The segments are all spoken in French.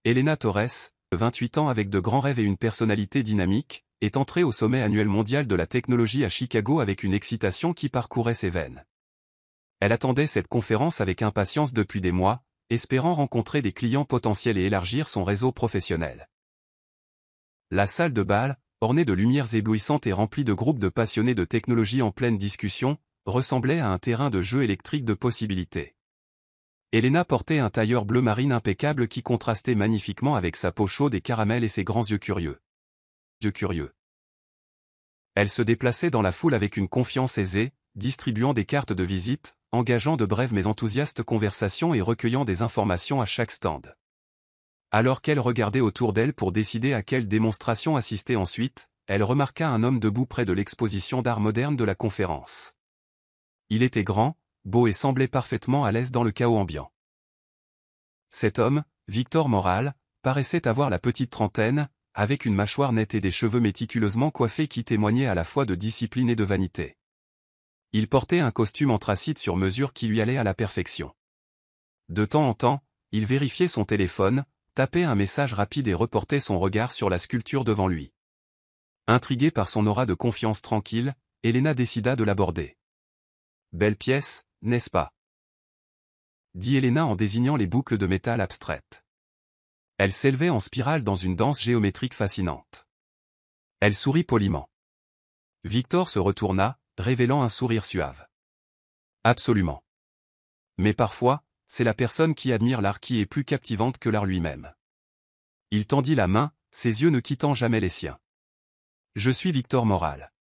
Elena Torres, 28 ans avec de grands rêves et une personnalité dynamique, est entrée au sommet annuel mondial de la technologie à Chicago avec une excitation qui parcourait ses veines. Elle attendait cette conférence avec impatience depuis des mois, espérant rencontrer des clients potentiels et élargir son réseau professionnel. La salle de bal, ornée de lumières éblouissantes et remplie de groupes de passionnés de technologie en pleine discussion, ressemblait à un terrain de jeu électrique de possibilités. Elena portait un tailleur bleu marine impeccable qui contrastait magnifiquement avec sa peau chaude et caramel et ses grands yeux curieux. Elle se déplaçait dans la foule avec une confiance aisée, distribuant des cartes de visite, engageant de brèves mais enthousiastes conversations et recueillant des informations à chaque stand. Alors qu'elle regardait autour d'elle pour décider à quelle démonstration assister ensuite, elle remarqua un homme debout près de l'exposition d'art moderne de la conférence. Il était grand, beau et semblait parfaitement à l'aise dans le chaos ambiant. Cet homme, Victor Moral, paraissait avoir la petite trentaine, avec une mâchoire nette et des cheveux méticuleusement coiffés qui témoignaient à la fois de discipline et de vanité. Il portait un costume anthracite sur mesure qui lui allait à la perfection. De temps en temps, il vérifiait son téléphone, tapait un message rapide et reportait son regard sur la sculpture devant lui. Intriguée par son aura de confiance tranquille, Elena décida de l'aborder. « Belle pièce, n'est-ce pas ?» dit Elena en désignant les boucles de métal abstraites. Elle s'élevait en spirale dans une danse géométrique fascinante. Elle sourit poliment. Victor se retourna, révélant un sourire suave. « Absolument. Mais parfois, c'est la personne qui admire l'art qui est plus captivante que l'art lui-même. » Il tendit la main, ses yeux ne quittant jamais les siens. « Je suis Victor Moral. »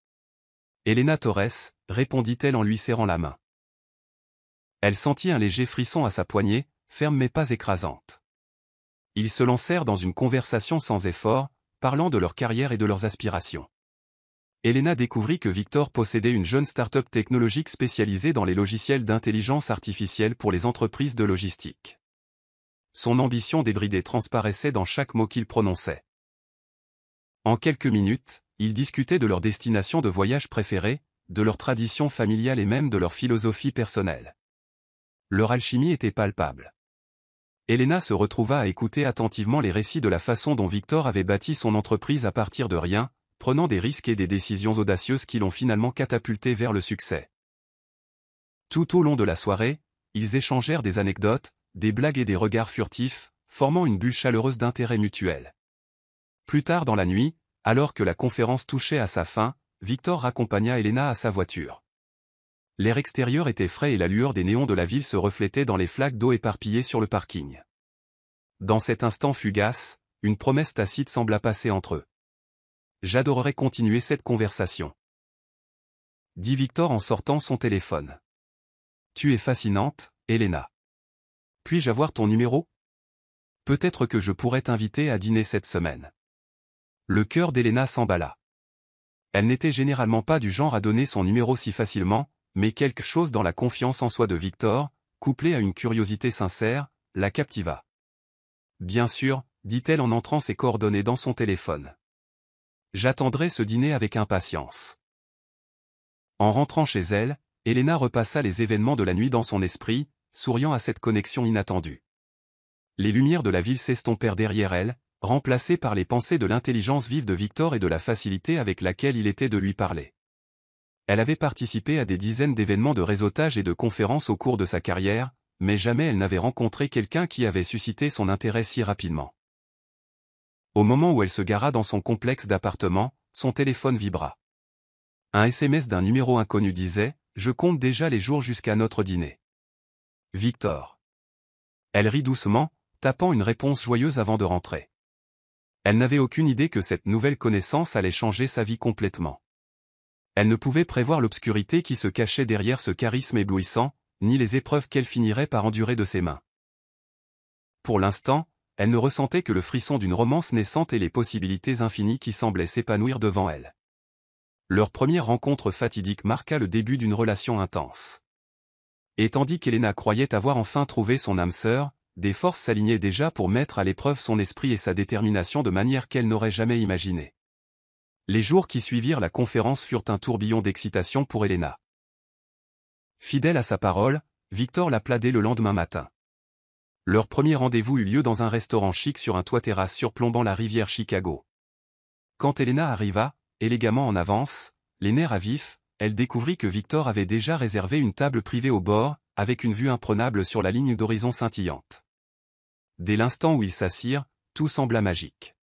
Elena Torres, répondit-elle en lui serrant la main. Elle sentit un léger frisson à sa poignée, ferme mais pas écrasante. Ils se lancèrent dans une conversation sans effort, parlant de leur carrière et de leurs aspirations. Elena découvrit que Victor possédait une jeune start-up technologique spécialisée dans les logiciels d'intelligence artificielle pour les entreprises de logistique. Son ambition débridée transparaissait dans chaque mot qu'il prononçait. En quelques minutes, ils discutaient de leur destination de voyage préférée, de leurs traditions familiales et même de leur philosophie personnelle. Leur alchimie était palpable. Elena se retrouva à écouter attentivement les récits de la façon dont Victor avait bâti son entreprise à partir de rien, prenant des risques et des décisions audacieuses qui l'ont finalement catapulté vers le succès. Tout au long de la soirée, ils échangèrent des anecdotes, des blagues et des regards furtifs, formant une bulle chaleureuse d'intérêt mutuel. Plus tard dans la nuit, alors que la conférence touchait à sa fin, Victor raccompagna Elena à sa voiture. L'air extérieur était frais et la lueur des néons de la ville se reflétait dans les flaques d'eau éparpillées sur le parking. Dans cet instant fugace, une promesse tacite sembla passer entre eux. « J'adorerais continuer cette conversation. » dit Victor en sortant son téléphone. « Tu es fascinante, Elena. Puis-je avoir ton numéro ? Peut-être que je pourrais t'inviter à dîner cette semaine. » Le cœur d'Elena s'emballa. Elle n'était généralement pas du genre à donner son numéro si facilement, mais quelque chose dans la confiance en soi de Victor, couplée à une curiosité sincère, la captiva. « Bien sûr, » dit-elle en entrant ses coordonnées dans son téléphone. « J'attendrai ce dîner avec impatience. » En rentrant chez elle, Elena repassa les événements de la nuit dans son esprit, souriant à cette connexion inattendue. Les lumières de la ville s'estompèrent derrière elle, remplacées par les pensées de l'intelligence vive de Victor et de la facilité avec laquelle il était de lui parler. Elle avait participé à des dizaines d'événements de réseautage et de conférences au cours de sa carrière, mais jamais elle n'avait rencontré quelqu'un qui avait suscité son intérêt si rapidement. Au moment où elle se gara dans son complexe d'appartements, son téléphone vibra. Un SMS d'un numéro inconnu disait « Je compte déjà les jours jusqu'à notre dîner. Victor. » Elle rit doucement, tapant une réponse joyeuse avant de rentrer. Elle n'avait aucune idée que cette nouvelle connaissance allait changer sa vie complètement. Elle ne pouvait prévoir l'obscurité qui se cachait derrière ce charisme éblouissant, ni les épreuves qu'elle finirait par endurer de ses mains. Pour l'instant, elle ne ressentait que le frisson d'une romance naissante et les possibilités infinies qui semblaient s'épanouir devant elle. Leur première rencontre fatidique marqua le début d'une relation intense. Et tandis qu'Elena croyait avoir enfin trouvé son âme sœur, des forces s'alignaient déjà pour mettre à l'épreuve son esprit et sa détermination de manière qu'elle n'aurait jamais imaginée. Les jours qui suivirent la conférence furent un tourbillon d'excitation pour Elena. Fidèle à sa parole, Victor l'appela dès le lendemain matin. Leur premier rendez-vous eut lieu dans un restaurant chic sur un toit-terrasse surplombant la rivière Chicago. Quand Elena arriva, élégamment en avance, les nerfs à vif, elle découvrit que Victor avait déjà réservé une table privée au bord, avec une vue imprenable sur la ligne d'horizon scintillante. Dès l'instant où ils s'assirent, tout sembla magique.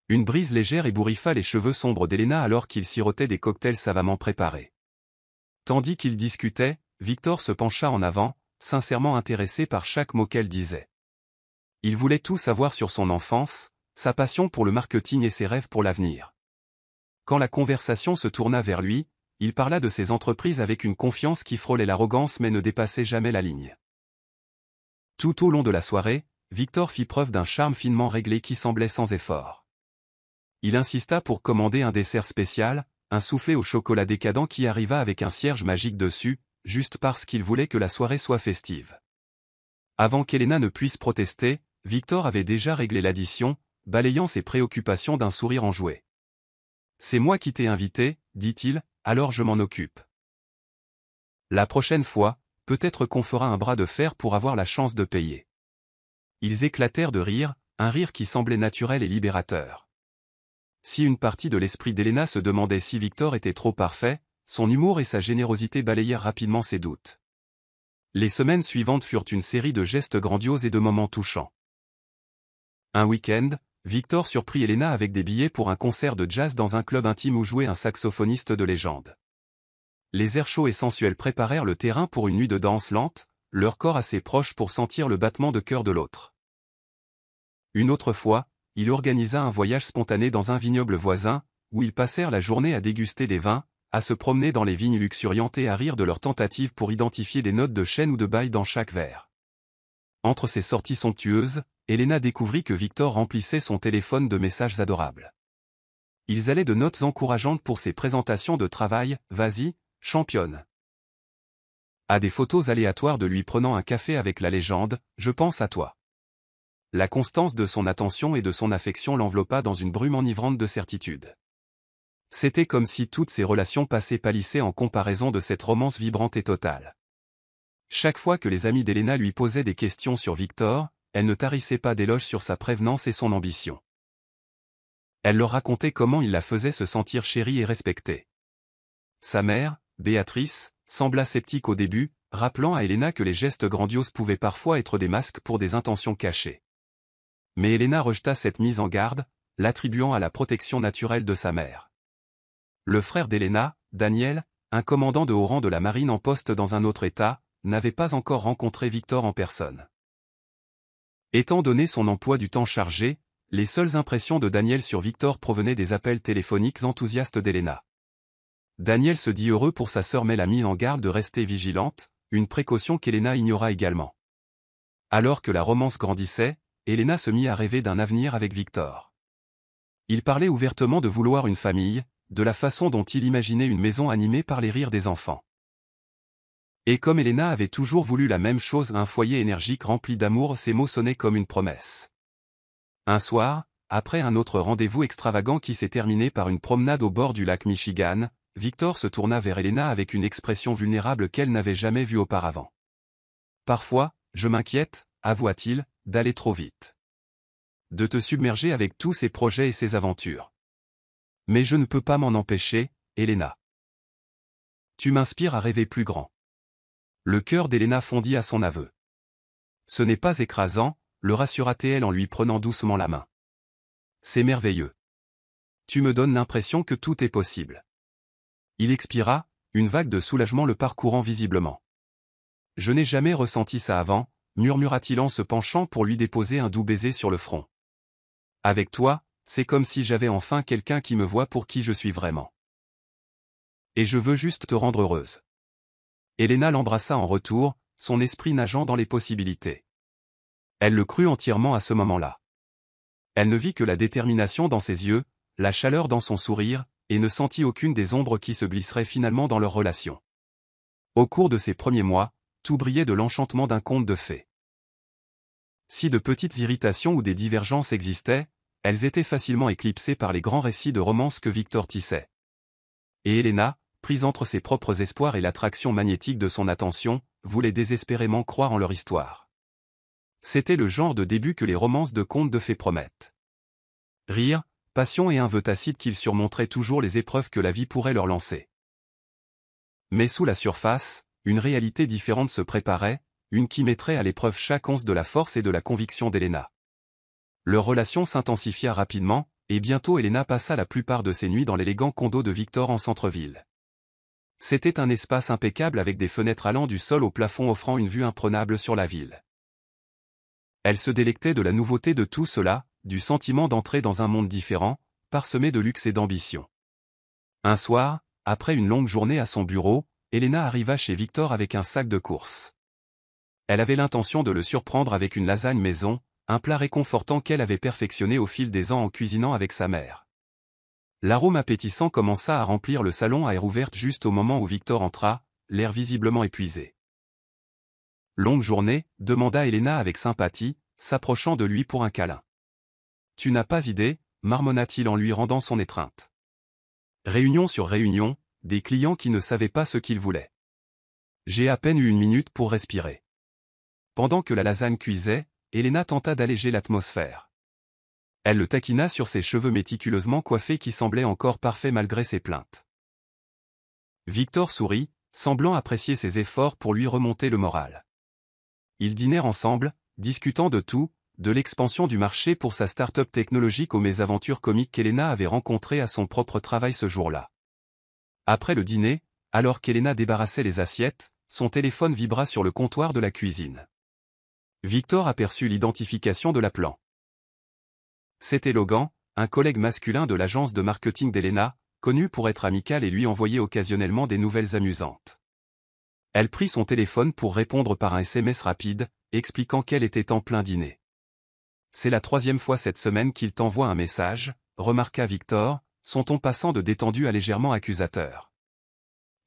Une brise légère ébouriffa les cheveux sombres d'Elena alors qu'ils sirotaient des cocktails savamment préparés. Tandis qu'ils discutaient, Victor se pencha en avant, sincèrement intéressé par chaque mot qu'elle disait. Il voulait tout savoir sur son enfance, sa passion pour le marketing et ses rêves pour l'avenir. Quand la conversation se tourna vers lui, il parla de ses entreprises avec une confiance qui frôlait l'arrogance mais ne dépassait jamais la ligne. Tout au long de la soirée, Victor fit preuve d'un charme finement réglé qui semblait sans effort. Il insista pour commander un dessert spécial, un soufflé au chocolat décadent qui arriva avec un cierge magique dessus, juste parce qu'il voulait que la soirée soit festive. Avant qu'Elena ne puisse protester, Victor avait déjà réglé l'addition, balayant ses préoccupations d'un sourire enjoué. « C'est moi qui t'ai invité, dit-il, alors je m'en occupe. La prochaine fois, peut-être qu'on fera un bras de fer pour avoir la chance de payer. » Ils éclatèrent de rire, un rire qui semblait naturel et libérateur. Si une partie de l'esprit d'Elena se demandait si Victor était trop parfait, son humour et sa générosité balayèrent rapidement ses doutes. Les semaines suivantes furent une série de gestes grandioses et de moments touchants. Un week-end, Victor surprit Elena avec des billets pour un concert de jazz dans un club intime où jouait un saxophoniste de légende. Les airs chauds et sensuels préparèrent le terrain pour une nuit de danse lente, leur corps assez proches pour sentir le battement de cœur de l'autre. Une autre fois, il organisa un voyage spontané dans un vignoble voisin, où ils passèrent la journée à déguster des vins, à se promener dans les vignes luxuriantes et à rire de leurs tentatives pour identifier des notes de chêne ou de baille dans chaque verre. Entre ces sorties somptueuses, Elena découvrit que Victor remplissait son téléphone de messages adorables. Ils allaient de notes encourageantes pour ses présentations de travail, « Vas-y, championne !» à des photos aléatoires de lui prenant un café avec la légende, « Je pense à toi !» La constance de son attention et de son affection l'enveloppa dans une brume enivrante de certitude. C'était comme si toutes ses relations passées pâlissaient en comparaison de cette romance vibrante et totale. Chaque fois que les amis d'Elena lui posaient des questions sur Victor, elle ne tarissait pas d'éloges sur sa prévenance et son ambition. Elle leur racontait comment il la faisait se sentir chérie et respectée. Sa mère, Béatrice, sembla sceptique au début, rappelant à Elena que les gestes grandioses pouvaient parfois être des masques pour des intentions cachées. Mais Elena rejeta cette mise en garde, l'attribuant à la protection naturelle de sa mère. Le frère d'Elena, Daniel, un commandant de haut rang de la marine en poste dans un autre État, n'avait pas encore rencontré Victor en personne. Étant donné son emploi du temps chargé, les seules impressions de Daniel sur Victor provenaient des appels téléphoniques enthousiastes d'Elena. Daniel se dit heureux pour sa sœur mais l'a mis en garde de rester vigilante, une précaution qu'Elena ignora également. Alors que la romance grandissait, Elena se mit à rêver d'un avenir avec Victor. Il parlait ouvertement de vouloir une famille, de la façon dont il imaginait une maison animée par les rires des enfants. Et comme Elena avait toujours voulu la même chose, un foyer énergique rempli d'amour, ces mots sonnaient comme une promesse. Un soir, après un autre rendez-vous extravagant qui s'est terminé par une promenade au bord du lac Michigan, Victor se tourna vers Elena avec une expression vulnérable qu'elle n'avait jamais vue auparavant. « Parfois, je m'inquiète, avoua-t-il, d'aller trop vite. De te submerger avec tous ces projets et ces aventures. Mais je ne peux pas m'en empêcher, Elena. Tu m'inspires à rêver plus grand. » Le cœur d'Elena fondit à son aveu. « Ce n'est pas écrasant, » le rassura-t-elle en lui prenant doucement la main. « C'est merveilleux. Tu me donnes l'impression que tout est possible. » Il expira, une vague de soulagement le parcourant visiblement. « Je n'ai jamais ressenti ça avant, » murmura-t-il en se penchant pour lui déposer un doux baiser sur le front. « Avec toi, c'est comme si j'avais enfin quelqu'un qui me voit pour qui je suis vraiment. Et je veux juste te rendre heureuse. » Elena l'embrassa en retour, son esprit nageant dans les possibilités. Elle le crut entièrement à ce moment-là. Elle ne vit que la détermination dans ses yeux, la chaleur dans son sourire, et ne sentit aucune des ombres qui se glisseraient finalement dans leur relation. Au cours de ces premiers mois, tout brillait de l'enchantement d'un conte de fées. Si de petites irritations ou des divergences existaient, elles étaient facilement éclipsées par les grands récits de romance que Victor tissait. Et Elena, prise entre ses propres espoirs et l'attraction magnétique de son attention, voulait désespérément croire en leur histoire. C'était le genre de début que les romances de contes de fées promettent. Rire, passion et un vœu tacite qu'ils surmonteraient toujours les épreuves que la vie pourrait leur lancer. Mais sous la surface, une réalité différente se préparait, une qui mettrait à l'épreuve chaque once de la force et de la conviction d'Elena. Leur relation s'intensifia rapidement, et bientôt Elena passa la plupart de ses nuits dans l'élégant condo de Victor en centre-ville. C'était un espace impeccable avec des fenêtres allant du sol au plafond offrant une vue imprenable sur la ville. Elle se délectait de la nouveauté de tout cela, du sentiment d'entrer dans un monde différent, parsemé de luxe et d'ambition. Un soir, après une longue journée à son bureau, Elena arriva chez Victor avec un sac de courses. Elle avait l'intention de le surprendre avec une lasagne maison, un plat réconfortant qu'elle avait perfectionné au fil des ans en cuisinant avec sa mère. L'arôme appétissant commença à remplir le salon à air ouvert juste au moment où Victor entra, l'air visiblement épuisé. « Longue journée » demanda Elena avec sympathie, s'approchant de lui pour un câlin. « Tu n'as pas idée » marmonna-t-il en lui rendant son étreinte. Réunion sur réunion, des clients qui ne savaient pas ce qu'ils voulaient. J'ai à peine eu une minute pour respirer. Pendant que la lasagne cuisait, Elena tenta d'alléger l'atmosphère. Elle le taquina sur ses cheveux méticuleusement coiffés qui semblaient encore parfaits malgré ses plaintes. Victor sourit, semblant apprécier ses efforts pour lui remonter le moral. Ils dînèrent ensemble, discutant de tout, de l'expansion du marché pour sa start-up technologique aux mésaventures comiques qu'Elena avait rencontrées à son propre travail ce jour-là. Après le dîner, alors qu'Elena débarrassait les assiettes, son téléphone vibra sur le comptoir de la cuisine. Victor aperçut l'identification de l'appelant. C'était Logan, un collègue masculin de l'agence de marketing d'Elena, connu pour être amical et lui envoyer occasionnellement des nouvelles amusantes. Elle prit son téléphone pour répondre par un SMS rapide, expliquant qu'elle était en plein dîner. « C'est la 3e fois cette semaine qu'il t'envoie un message », remarqua Victor, son ton passant de détendu à légèrement accusateur.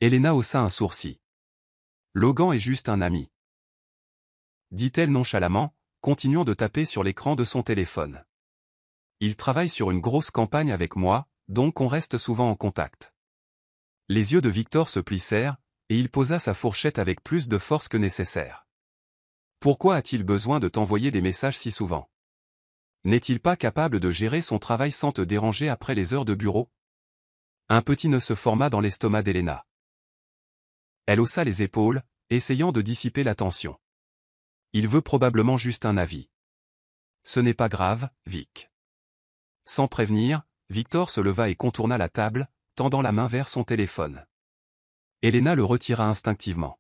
Elena haussa un sourcil. « Logan est juste un ami. » dit-elle nonchalamment, continuant de taper sur l'écran de son téléphone. « Il travaille sur une grosse campagne avec moi, donc on reste souvent en contact. » Les yeux de Victor se plissèrent, et il posa sa fourchette avec plus de force que nécessaire. « Pourquoi a-t-il besoin de t'envoyer des messages si souvent? N'est-il pas capable de gérer son travail sans te déranger après les heures de bureau ?» Un petit nœud se forma dans l'estomac d'Elena. Elle haussa les épaules, essayant de dissiper la tension. « Il veut probablement juste un avis. »« Ce n'est pas grave, Vic. » Sans prévenir, Victor se leva et contourna la table, tendant la main vers son téléphone. Elena le retira instinctivement.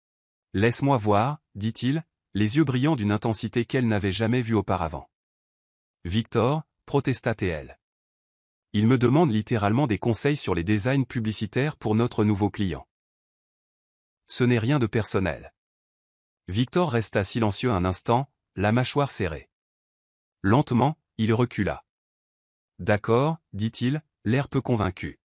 « Laisse-moi voir, » dit-il, les yeux brillants d'une intensité qu'elle n'avait jamais vue auparavant. « Victor, » protesta-t-elle. « Il me demande littéralement des conseils sur les designs publicitaires pour notre nouveau client. » Ce n'est rien de personnel. Victor resta silencieux un instant, la mâchoire serrée. Lentement, il recula. « D'accord, » dit-il, l'air peu convaincu.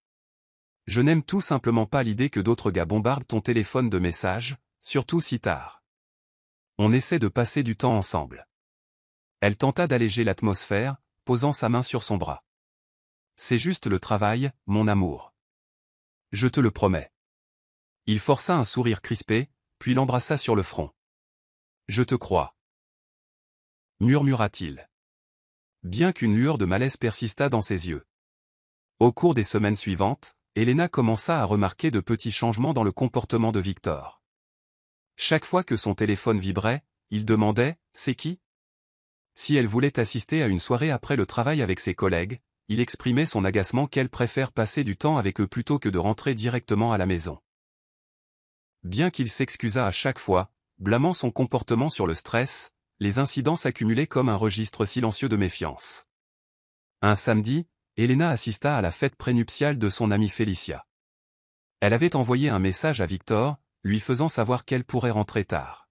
« Je n'aime tout simplement pas l'idée que d'autres gars bombardent ton téléphone de messages, surtout si tard. On essaie de passer du temps ensemble. » Elle tenta d'alléger l'atmosphère, posant sa main sur son bras. « C'est juste le travail, mon amour. Je te le promets. » Il força un sourire crispé, puis l'embrassa sur le front. « Je te crois. » murmura-t-il. Bien qu'une lueur de malaise persistât dans ses yeux. Au cours des semaines suivantes, Elena commença à remarquer de petits changements dans le comportement de Victor. Chaque fois que son téléphone vibrait, il demandait « C'est qui ?» Si elle voulait assister à une soirée après le travail avec ses collègues, il exprimait son agacement qu'elle préfère passer du temps avec eux plutôt que de rentrer directement à la maison. Bien qu'il s'excusât à chaque fois, blâmant son comportement sur le stress, les incidents s'accumulaient comme un registre silencieux de méfiance. Un samedi, Elena assista à la fête prénuptiale de son amie Félicia. Elle avait envoyé un message à Victor, lui faisant savoir qu'elle pourrait rentrer tard.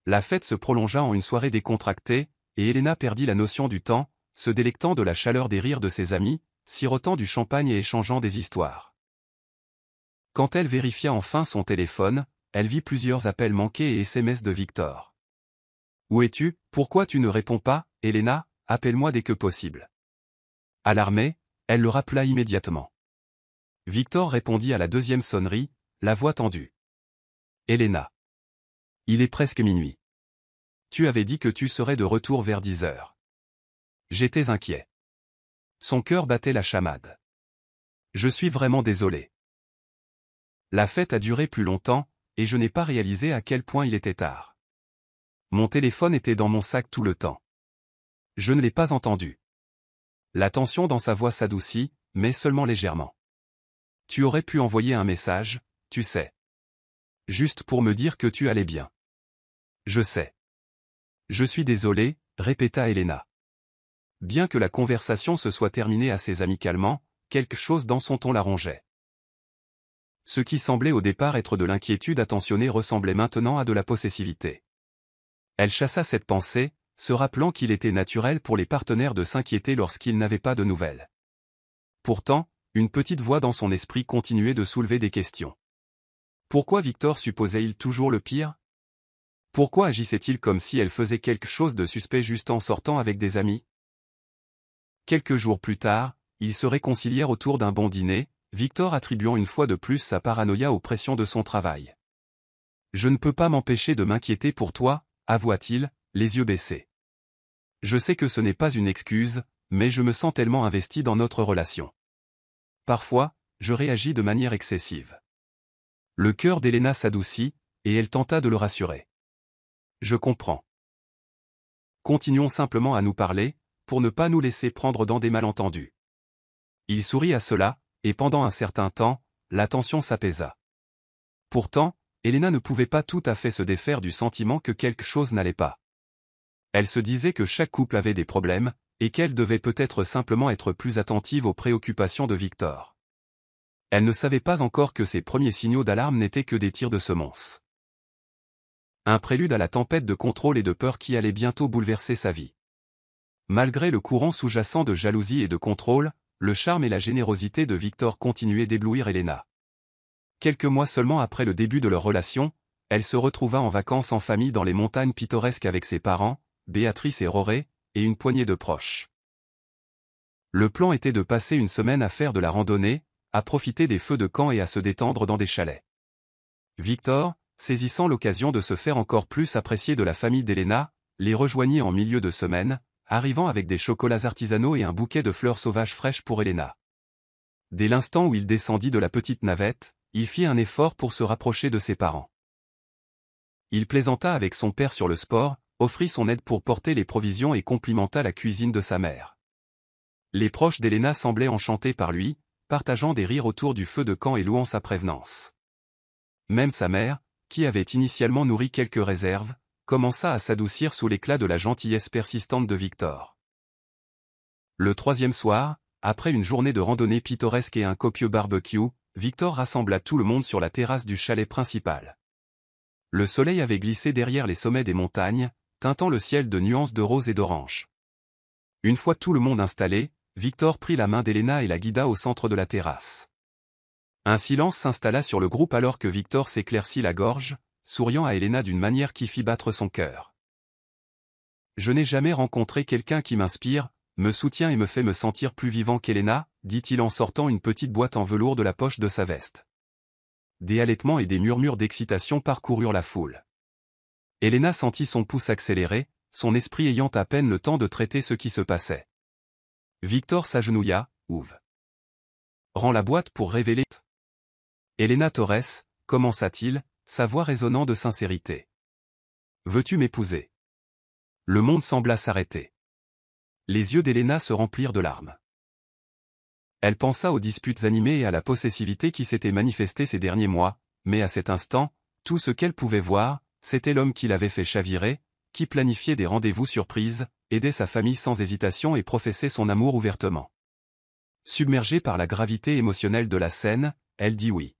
La fête se prolongea en une soirée décontractée, et Elena perdit la notion du temps, se délectant de la chaleur des rires de ses amis, sirotant du champagne et échangeant des histoires. Quand elle vérifia enfin son téléphone, elle vit plusieurs appels manqués et SMS de Victor. « Où es-tu? Pourquoi tu ne réponds pas, Elena? Appelle-moi dès que possible. » Alarmée, elle le rappela immédiatement. Victor répondit à la deuxième sonnerie, la voix tendue. « Elena. Il est presque minuit. Tu avais dit que tu serais de retour vers 10 heures. J'étais inquiet. Son cœur battait la chamade. Je suis vraiment désolé. La fête a duré plus longtemps, et je n'ai pas réalisé à quel point il était tard. Mon téléphone était dans mon sac tout le temps. Je ne l'ai pas entendu. La tension dans sa voix s'adoucit, mais seulement légèrement. Tu aurais pu envoyer un message, tu sais. Juste pour me dire que tu allais bien. Je sais. Je suis désolé, répéta Elena. Bien que la conversation se soit terminée assez amicalement, quelque chose dans son ton la rongeait. Ce qui semblait au départ être de l'inquiétude attentionnée ressemblait maintenant à de la possessivité. Elle chassa cette pensée, se rappelant qu'il était naturel pour les partenaires de s'inquiéter lorsqu'ils n'avaient pas de nouvelles. Pourtant, une petite voix dans son esprit continuait de soulever des questions. Pourquoi Victor supposait-il toujours le pire? Pourquoi agissait-il comme si elle faisait quelque chose de suspect juste en sortant avec des amis? Quelques jours plus tard, ils se réconcilièrent autour d'un bon dîner, Victor attribuant une fois de plus sa paranoïa aux pressions de son travail. « Je ne peux pas m'empêcher de m'inquiéter pour toi », avoua-t-il, les yeux baissés. « Je sais que ce n'est pas une excuse, mais je me sens tellement investi dans notre relation. Parfois, je réagis de manière excessive. » Le cœur d'Elena s'adoucit, et elle tenta de le rassurer. « Je comprends. Continuons simplement à nous parler, pour ne pas nous laisser prendre dans des malentendus. » Il sourit à cela, et pendant un certain temps, la tension s'apaisa. Pourtant, Elena ne pouvait pas tout à fait se défaire du sentiment que quelque chose n'allait pas. Elle se disait que chaque couple avait des problèmes, et qu'elle devait peut-être simplement être plus attentive aux préoccupations de Victor. Elle ne savait pas encore que ces premiers signaux d'alarme n'étaient que des tirs de semonce. Un prélude à la tempête de contrôle et de peur qui allait bientôt bouleverser sa vie. Malgré le courant sous-jacent de jalousie et de contrôle, le charme et la générosité de Victor continuaient d'éblouir Elena. Quelques mois seulement après le début de leur relation, elle se retrouva en vacances en famille dans les montagnes pittoresques avec ses parents, Béatrice et Roré, et une poignée de proches. Le plan était de passer une semaine à faire de la randonnée, à profiter des feux de camp et à se détendre dans des chalets. Victor, saisissant l'occasion de se faire encore plus apprécier de la famille d'Elena, les rejoignit en milieu de semaine, arrivant avec des chocolats artisanaux et un bouquet de fleurs sauvages fraîches pour Elena. Dès l'instant où il descendit de la petite navette, il fit un effort pour se rapprocher de ses parents. Il plaisanta avec son père sur le sport, offrit son aide pour porter les provisions et complimenta la cuisine de sa mère. Les proches d'Elena semblaient enchantés par lui, partageant des rires autour du feu de camp et louant sa prévenance. Même sa mère, qui avait initialement nourri quelques réserves, commença à s'adoucir sous l'éclat de la gentillesse persistante de Victor. Le troisième soir, après une journée de randonnée pittoresque et un copieux barbecue, Victor rassembla tout le monde sur la terrasse du chalet principal. Le soleil avait glissé derrière les sommets des montagnes, teintant le ciel de nuances de rose et d'orange. Une fois tout le monde installé, Victor prit la main d'Elena et la guida au centre de la terrasse. Un silence s'installa sur le groupe alors que Victor s'éclaircit la gorge, souriant à Elena d'une manière qui fit battre son cœur. « Je n'ai jamais rencontré quelqu'un qui m'inspire, me soutient et me fait me sentir plus vivant qu'Elena, dit-il en sortant une petite boîte en velours de la poche de sa veste. Des halètements et des murmures d'excitation parcoururent la foule. Elena sentit son pouce accélérer, son esprit ayant à peine le temps de traiter ce qui se passait. Victor s'agenouilla, ouvre. Rend la boîte pour révéler. Elena Torres, commença-t-il, sa voix résonnant de sincérité. Veux-tu m'épouser? Le monde sembla s'arrêter. Les yeux d'Elena se remplirent de larmes. Elle pensa aux disputes animées et à la possessivité qui s'était manifestée ces derniers mois, mais à cet instant, tout ce qu'elle pouvait voir, c'était l'homme qui l'avait fait chavirer, qui planifiait des rendez-vous surprises, aidait sa famille sans hésitation et professait son amour ouvertement. Submergée par la gravité émotionnelle de la scène, elle dit oui.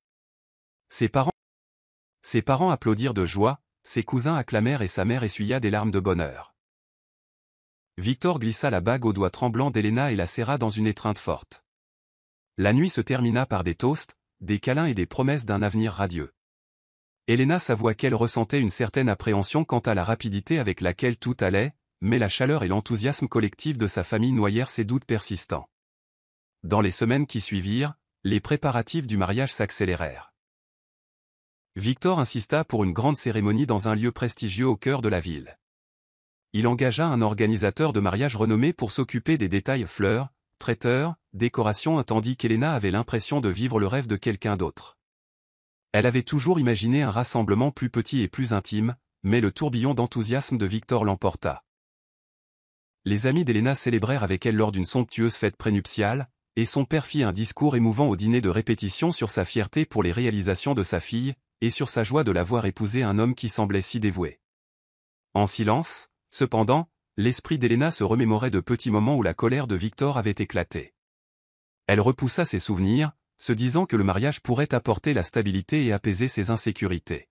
Ses parents applaudirent de joie, ses cousins acclamèrent et sa mère essuya des larmes de bonheur. Victor glissa la bague au doigt tremblant d'Elena et la serra dans une étreinte forte. La nuit se termina par des toasts, des câlins et des promesses d'un avenir radieux. Elena s'avoua qu'elle ressentait une certaine appréhension quant à la rapidité avec laquelle tout allait, mais la chaleur et l'enthousiasme collectif de sa famille noyèrent ses doutes persistants. Dans les semaines qui suivirent, les préparatifs du mariage s'accélérèrent. Victor insista pour une grande cérémonie dans un lieu prestigieux au cœur de la ville. il engagea un organisateur de mariage renommé pour s'occuper des détails fleurs, traiteurs, décorations, tandis qu'Elena avait l'impression de vivre le rêve de quelqu'un d'autre. Elle avait toujours imaginé un rassemblement plus petit et plus intime, mais le tourbillon d'enthousiasme de Victor l'emporta. Les amis d'Elena célébrèrent avec elle lors d'une somptueuse fête prénuptiale, et son père fit un discours émouvant au dîner de répétition sur sa fierté pour les réalisations de sa fille, et sur sa joie de l'avoir épousé un homme qui semblait si dévoué. En silence, cependant, l'esprit d'Elena se remémorait de petits moments où la colère de Victor avait éclaté. Elle repoussa ses souvenirs, se disant que le mariage pourrait apporter la stabilité et apaiser ses insécurités.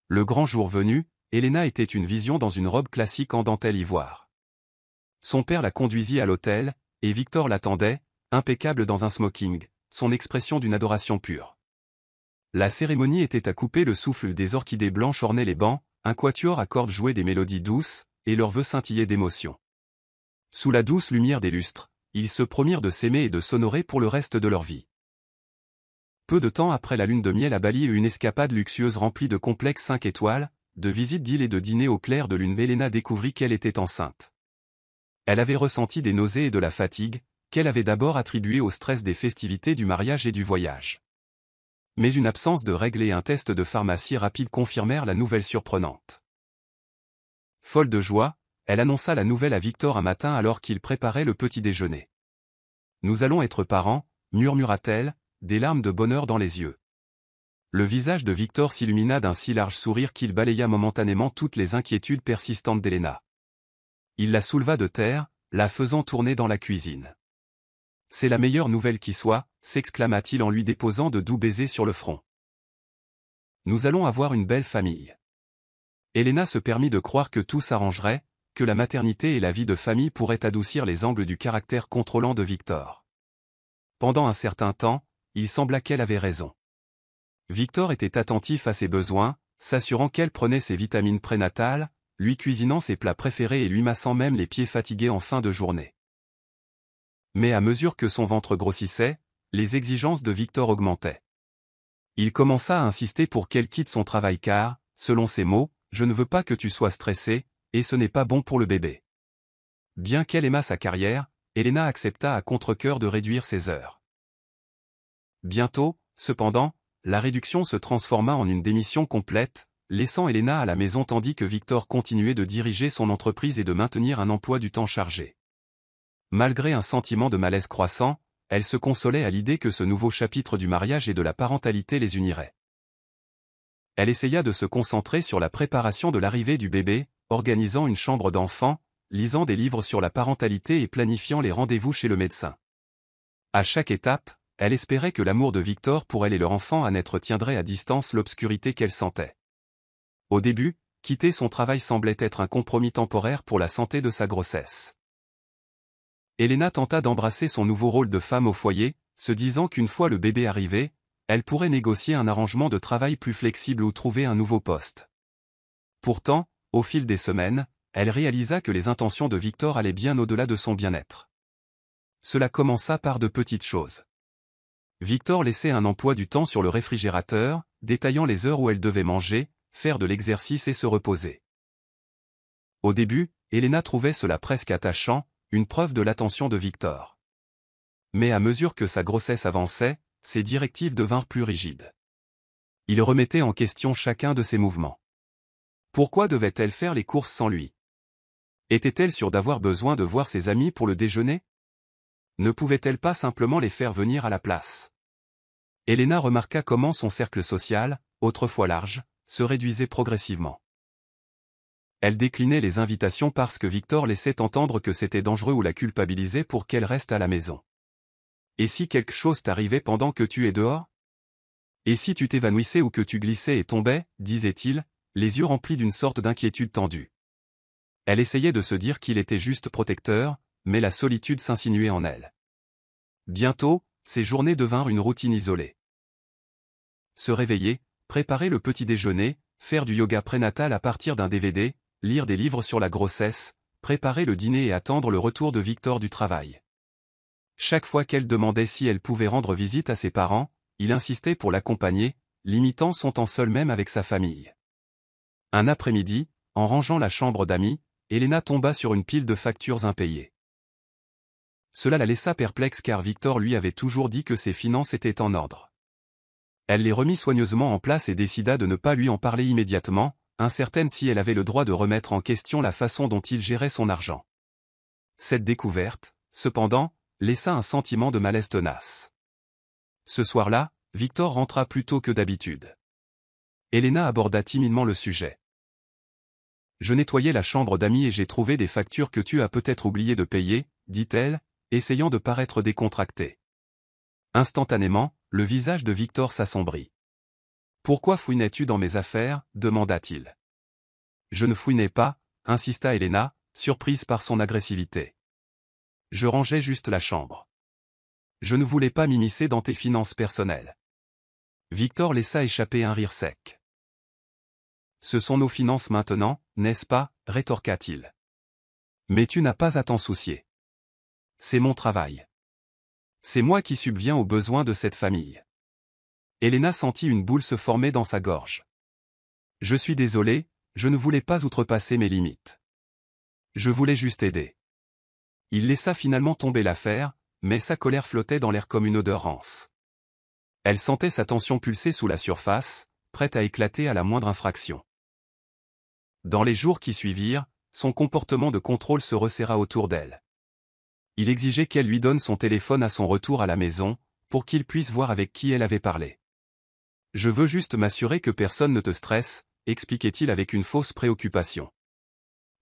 Le grand jour venu, Elena était une vision dans une robe classique en dentelle ivoire. Son père la conduisit à l'hôtel, et Victor l'attendait, impeccable dans un smoking, son expression d'une adoration pure. La cérémonie était à couper le souffle, des orchidées blanches ornaient les bancs, un quatuor à cordes jouait des mélodies douces, et leurs vœux scintillaient d'émotion. Sous la douce lumière des lustres, ils se promirent de s'aimer et de s'honorer pour le reste de leur vie. Peu de temps après la lune de miel à Bali, une escapade luxueuse remplie de complexes 5 étoiles, de visites d'îles et de dîners au clair de lune, Elena découvrit qu'elle était enceinte. Elle avait ressenti des nausées et de la fatigue, qu'elle avait d'abord attribuées au stress des festivités du mariage et du voyage. Mais une absence de règles et un test de pharmacie rapide confirmèrent la nouvelle surprenante. Folle de joie, elle annonça la nouvelle à Victor un matin alors qu'il préparait le petit déjeuner. « Nous allons être parents », murmura-t-elle, des larmes de bonheur dans les yeux. Le visage de Victor s'illumina d'un si large sourire qu'il balaya momentanément toutes les inquiétudes persistantes d'Elena. Il la souleva de terre, la faisant tourner dans la cuisine. « C'est la meilleure nouvelle qui soit », s'exclama-t-il en lui déposant de doux baisers sur le front. « Nous allons avoir une belle famille. » Elena se permit de croire que tout s'arrangerait, que la maternité et la vie de famille pourraient adoucir les angles du caractère contrôlant de Victor. Pendant un certain temps, il sembla qu'elle avait raison. Victor était attentif à ses besoins, s'assurant qu'elle prenait ses vitamines prénatales, lui cuisinant ses plats préférés et lui massant même les pieds fatigués en fin de journée. Mais à mesure que son ventre grossissait, les exigences de Victor augmentaient. Il commença à insister pour qu'elle quitte son travail car, selon ses mots, « Je ne veux pas que tu sois stressée, et ce n'est pas bon pour le bébé. » Bien qu'elle aimât sa carrière, Elena accepta à contre-cœur de réduire ses heures. Bientôt, cependant, la réduction se transforma en une démission complète, laissant Elena à la maison tandis que Victor continuait de diriger son entreprise et de maintenir un emploi du temps chargé. Malgré un sentiment de malaise croissant, elle se consolait à l'idée que ce nouveau chapitre du mariage et de la parentalité les unirait. Elle essaya de se concentrer sur la préparation de l'arrivée du bébé, organisant une chambre d'enfant, lisant des livres sur la parentalité et planifiant les rendez-vous chez le médecin. À chaque étape, elle espérait que l'amour de Victor pour elle et leur enfant à naître tiendrait à distance l'obscurité qu'elle sentait. Au début, quitter son travail semblait être un compromis temporaire pour la santé de sa grossesse. Elena tenta d'embrasser son nouveau rôle de femme au foyer, se disant qu'une fois le bébé arrivé, elle pourrait négocier un arrangement de travail plus flexible ou trouver un nouveau poste. Pourtant, au fil des semaines, elle réalisa que les intentions de Victor allaient bien au-delà de son bien-être. Cela commença par de petites choses. Victor laissait un emploi du temps sur le réfrigérateur, détaillant les heures où elle devait manger, faire de l'exercice et se reposer. Au début, Elena trouvait cela presque attachant, une preuve de l'attention de Victor. Mais à mesure que sa grossesse avançait, ses directives devinrent plus rigides. Il remettait en question chacun de ses mouvements. Pourquoi devait-elle faire les courses sans lui? Était-elle sûre d'avoir besoin de voir ses amis pour le déjeuner? Ne pouvait-elle pas simplement les faire venir à la place? Elena remarqua comment son cercle social, autrefois large, se réduisait progressivement. Elle déclinait les invitations parce que Victor laissait entendre que c'était dangereux ou la culpabilisait pour qu'elle reste à la maison. Et si quelque chose t'arrivait pendant que tu es dehors? Et si tu t'évanouissais ou que tu glissais et tombais, disait-il, les yeux remplis d'une sorte d'inquiétude tendue. Elle essayait de se dire qu'il était juste protecteur, mais la solitude s'insinuait en elle. Bientôt, ces journées devinrent une routine isolée. Se réveiller, préparer le petit déjeuner, faire du yoga prénatal à partir d'un DVD, lire des livres sur la grossesse, préparer le dîner et attendre le retour de Victor du travail. Chaque fois qu'elle demandait si elle pouvait rendre visite à ses parents, il insistait pour l'accompagner, limitant son temps seul même avec sa famille. Un après-midi, en rangeant la chambre d'amis, Elena tomba sur une pile de factures impayées. Cela la laissa perplexe car Victor lui avait toujours dit que ses finances étaient en ordre. Elle les remit soigneusement en place et décida de ne pas lui en parler immédiatement, incertaine si elle avait le droit de remettre en question la façon dont il gérait son argent. Cette découverte, cependant, laissa un sentiment de malaise tenace. Ce soir-là, Victor rentra plus tôt que d'habitude. Elena aborda timidement le sujet. « Je nettoyais la chambre d'amis et j'ai trouvé des factures que tu as peut-être oublié de payer, dit-elle, essayant de paraître décontractée. Instantanément, le visage de Victor s'assombrit. « Pourquoi fouinais-tu dans mes affaires » demanda-t-il. « Je ne fouinais pas, » insista Elena, surprise par son agressivité. « Je rangeais juste la chambre. Je ne voulais pas m'immiscer dans tes finances personnelles. » Victor laissa échapper un rire sec. « Ce sont nos finances maintenant, n'est-ce pas » rétorqua-t-il. « Mais tu n'as pas à t'en soucier. C'est mon travail. C'est moi qui subviens aux besoins de cette famille. » Elena sentit une boule se former dans sa gorge. « Je suis désolé, je ne voulais pas outrepasser mes limites. Je voulais juste aider. » Il laissa finalement tomber l'affaire, mais sa colère flottait dans l'air comme une odeur rance. Elle sentait sa tension pulser sous la surface, prête à éclater à la moindre infraction. Dans les jours qui suivirent, son comportement de contrôle se resserra autour d'elle. Il exigeait qu'elle lui donne son téléphone à son retour à la maison, pour qu'il puisse voir avec qui elle avait parlé. « Je veux juste m'assurer que personne ne te stresse », expliquait-il avec une fausse préoccupation.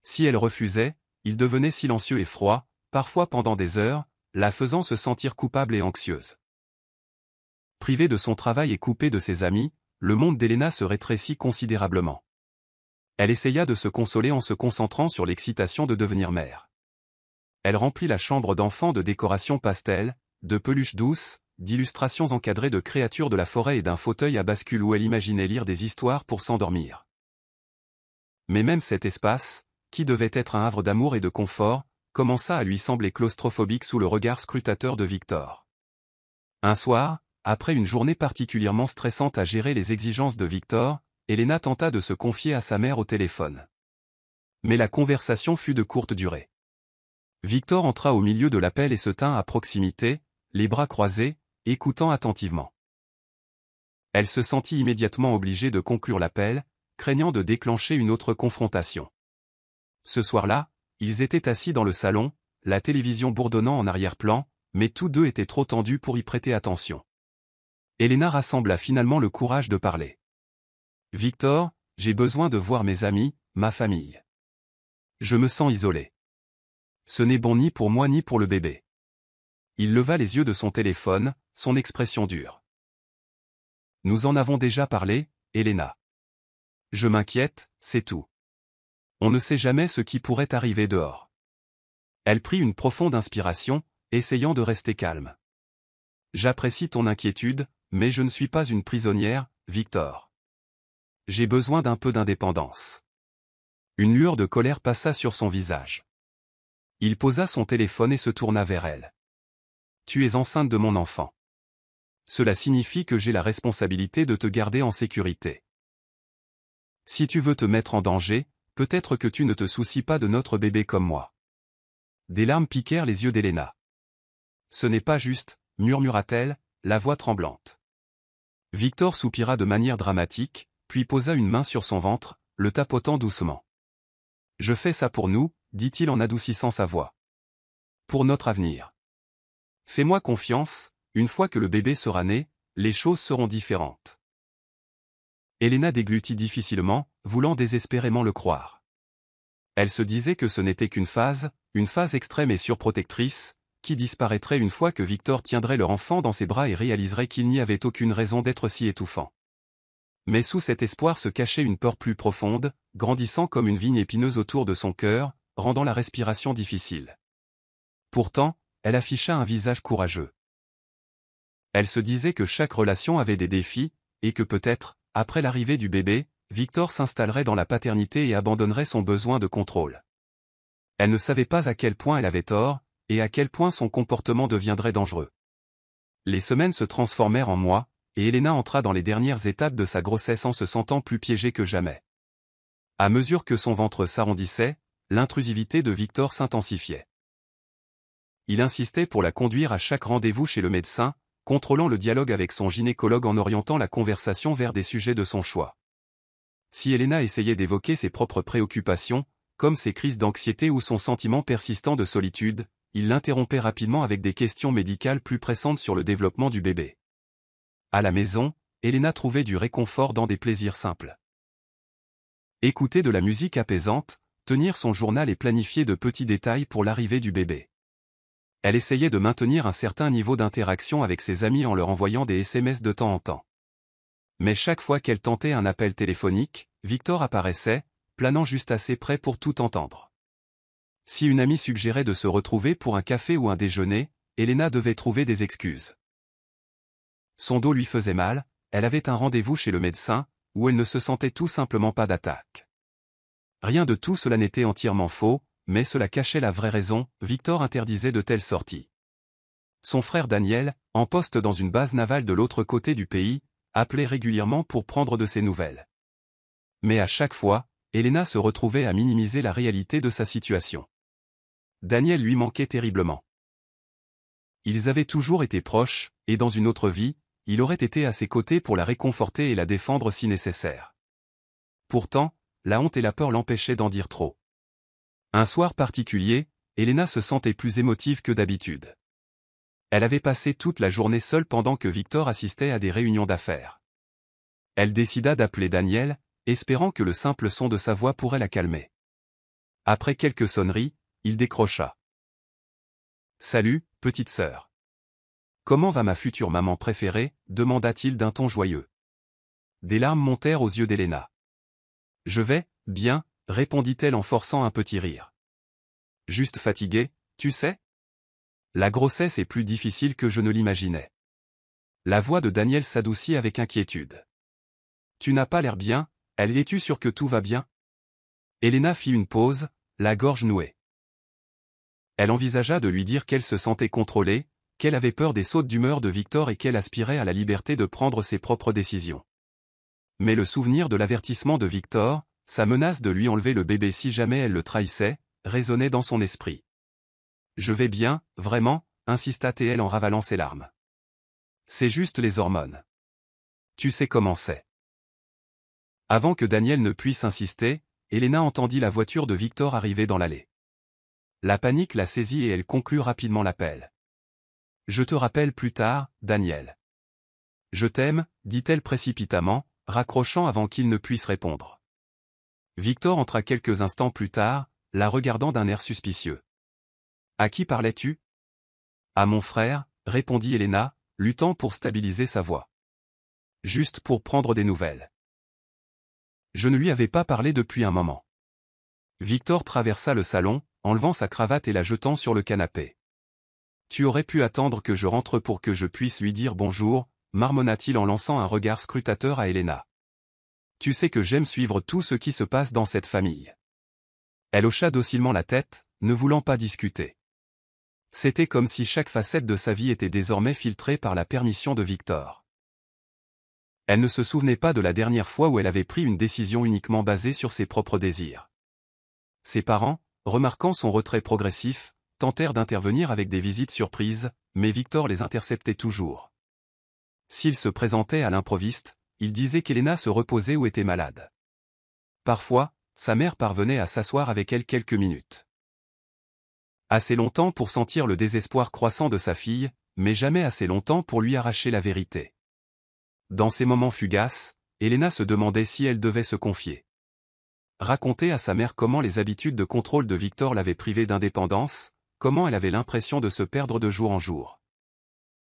Si elle refusait, il devenait silencieux et froid, parfois pendant des heures, la faisant se sentir coupable et anxieuse. Privée de son travail et coupée de ses amis, le monde d'Elena se rétrécit considérablement. Elle essaya de se consoler en se concentrant sur l'excitation de devenir mère. Elle remplit la chambre d'enfants de décorations pastel, de peluches douces, d'illustrations encadrées de créatures de la forêt et d'un fauteuil à bascule où elle imaginait lire des histoires pour s'endormir. Mais même cet espace, qui devait être un havre d'amour et de confort, commença à lui sembler claustrophobique sous le regard scrutateur de Victor. Un soir, après une journée particulièrement stressante à gérer les exigences de Victor, Elena tenta de se confier à sa mère au téléphone. Mais la conversation fut de courte durée. Victor entra au milieu de l'appel et se tint à proximité, les bras croisés, écoutant attentivement. Elle se sentit immédiatement obligée de conclure l'appel, craignant de déclencher une autre confrontation. Ce soir-là, ils étaient assis dans le salon, la télévision bourdonnant en arrière-plan, mais tous deux étaient trop tendus pour y prêter attention. Elena rassembla finalement le courage de parler. « Victor, j'ai besoin de voir mes amis, ma famille. Je me sens isolée. Ce n'est bon ni pour moi ni pour le bébé. » Il leva les yeux de son téléphone, son expression dure. « Nous en avons déjà parlé, Elena. Je m'inquiète, c'est tout. On ne sait jamais ce qui pourrait arriver dehors. » Elle prit une profonde inspiration, essayant de rester calme. « J'apprécie ton inquiétude, mais je ne suis pas une prisonnière, Victor. J'ai besoin d'un peu d'indépendance. » Une lueur de colère passa sur son visage. Il posa son téléphone et se tourna vers elle. « Tu es enceinte de mon enfant. Cela signifie que j'ai la responsabilité de te garder en sécurité. Si tu veux te mettre en danger, peut-être que tu ne te soucies pas de notre bébé comme moi. » Des larmes piquèrent les yeux d'Elena. « Ce n'est pas juste, » murmura-t-elle, la voix tremblante. Victor soupira de manière dramatique, puis posa une main sur son ventre, le tapotant doucement. « Je fais ça pour nous, » dit-il en adoucissant sa voix. « Pour notre avenir. Fais-moi confiance, une fois que le bébé sera né, les choses seront différentes. » Elena déglutit difficilement, voulant désespérément le croire. Elle se disait que ce n'était qu'une phase extrême et surprotectrice, qui disparaîtrait une fois que Victor tiendrait leur enfant dans ses bras et réaliserait qu'il n'y avait aucune raison d'être si étouffant. Mais sous cet espoir se cachait une peur plus profonde, grandissant comme une vigne épineuse autour de son cœur, rendant la respiration difficile. Pourtant, elle afficha un visage courageux. Elle se disait que chaque relation avait des défis, et que peut-être, après l'arrivée du bébé, Victor s'installerait dans la paternité et abandonnerait son besoin de contrôle. Elle ne savait pas à quel point elle avait tort, et à quel point son comportement deviendrait dangereux. Les semaines se transformèrent en mois, et Elena entra dans les dernières étapes de sa grossesse en se sentant plus piégée que jamais. À mesure que son ventre s'arrondissait, l'intrusivité de Victor s'intensifiait. Il insistait pour la conduire à chaque rendez-vous chez le médecin, contrôlant le dialogue avec son gynécologue en orientant la conversation vers des sujets de son choix. Si Elena essayait d'évoquer ses propres préoccupations, comme ses crises d'anxiété ou son sentiment persistant de solitude, il l'interrompait rapidement avec des questions médicales plus pressantes sur le développement du bébé. À la maison, Elena trouvait du réconfort dans des plaisirs simples. Écouter de la musique apaisante, tenir son journal et planifier de petits détails pour l'arrivée du bébé. Elle essayait de maintenir un certain niveau d'interaction avec ses amis en leur envoyant des SMS de temps en temps. Mais chaque fois qu'elle tentait un appel téléphonique, Victor apparaissait, planant juste assez près pour tout entendre. Si une amie suggérait de se retrouver pour un café ou un déjeuner, Elena devait trouver des excuses. Son dos lui faisait mal, elle avait un rendez-vous chez le médecin, où elle ne se sentait tout simplement pas d'attaque. Rien de tout cela n'était entièrement faux, mais cela cachait la vraie raison, Victor interdisait de telles sorties. Son frère Daniel, en poste dans une base navale de l'autre côté du pays, appelait régulièrement pour prendre de ses nouvelles. Mais à chaque fois, Elena se retrouvait à minimiser la réalité de sa situation. Daniel lui manquait terriblement. Ils avaient toujours été proches, et dans une autre vie, il aurait été à ses côtés pour la réconforter et la défendre si nécessaire. Pourtant, la honte et la peur l'empêchaient d'en dire trop. Un soir particulier, Elena se sentait plus émotive que d'habitude. Elle avait passé toute la journée seule pendant que Victor assistait à des réunions d'affaires. Elle décida d'appeler Daniel, espérant que le simple son de sa voix pourrait la calmer. Après quelques sonneries, il décrocha. « Salut, petite sœur. Comment va ma future maman préférée ?» demanda-t-il d'un ton joyeux. Des larmes montèrent aux yeux d'Elena. « Je vais, bien », répondit-elle en forçant un petit rire. « Juste fatiguée, tu sais ? La grossesse est plus difficile que je ne l'imaginais. » La voix de Daniel s'adoucit avec inquiétude. « Tu n'as pas l'air bien, es-tu sûre que tout va bien ?» Elena fit une pause, la gorge nouée. Elle envisagea de lui dire qu'elle se sentait contrôlée, qu'elle avait peur des sautes d'humeur de Victor et qu'elle aspirait à la liberté de prendre ses propres décisions. Mais le souvenir de l'avertissement de Victor, sa menace de lui enlever le bébé si jamais elle le trahissait, résonnait dans son esprit. « Je vais bien, vraiment », insista-t-elle en ravalant ses larmes. « C'est juste les hormones. Tu sais comment c'est. » Avant que Daniel ne puisse insister, Elena entendit la voiture de Victor arriver dans l'allée. La panique la saisit et elle conclut rapidement l'appel. « Je te rappelle plus tard, Daniel. »« Je t'aime », dit-elle précipitamment, raccrochant avant qu'il ne puisse répondre. Victor entra quelques instants plus tard, la regardant d'un air suspicieux. « À qui parlais-tu ? » ?»« À mon frère, » répondit Elena, luttant pour stabiliser sa voix. « Juste pour prendre des nouvelles. » Je ne lui avais pas parlé depuis un moment. Victor traversa le salon, enlevant sa cravate et la jetant sur le canapé. « Tu aurais pu attendre que je rentre pour que je puisse lui dire bonjour, » marmonna-t-il en lançant un regard scrutateur à Elena. « Tu sais que j'aime suivre tout ce qui se passe dans cette famille. » Elle hocha docilement la tête, ne voulant pas discuter. C'était comme si chaque facette de sa vie était désormais filtrée par la permission de Victor. Elle ne se souvenait pas de la dernière fois où elle avait pris une décision uniquement basée sur ses propres désirs. Ses parents, remarquant son retrait progressif, tentèrent d'intervenir avec des visites surprises, mais Victor les interceptait toujours. S'il se présentait à l'improviste, il disait qu'Elena se reposait ou était malade. Parfois, sa mère parvenait à s'asseoir avec elle quelques minutes. Assez longtemps pour sentir le désespoir croissant de sa fille, mais jamais assez longtemps pour lui arracher la vérité. Dans ces moments fugaces, Elena se demandait si elle devait se confier. Raconter à sa mère comment les habitudes de contrôle de Victor l'avaient privée d'indépendance, comment elle avait l'impression de se perdre de jour en jour.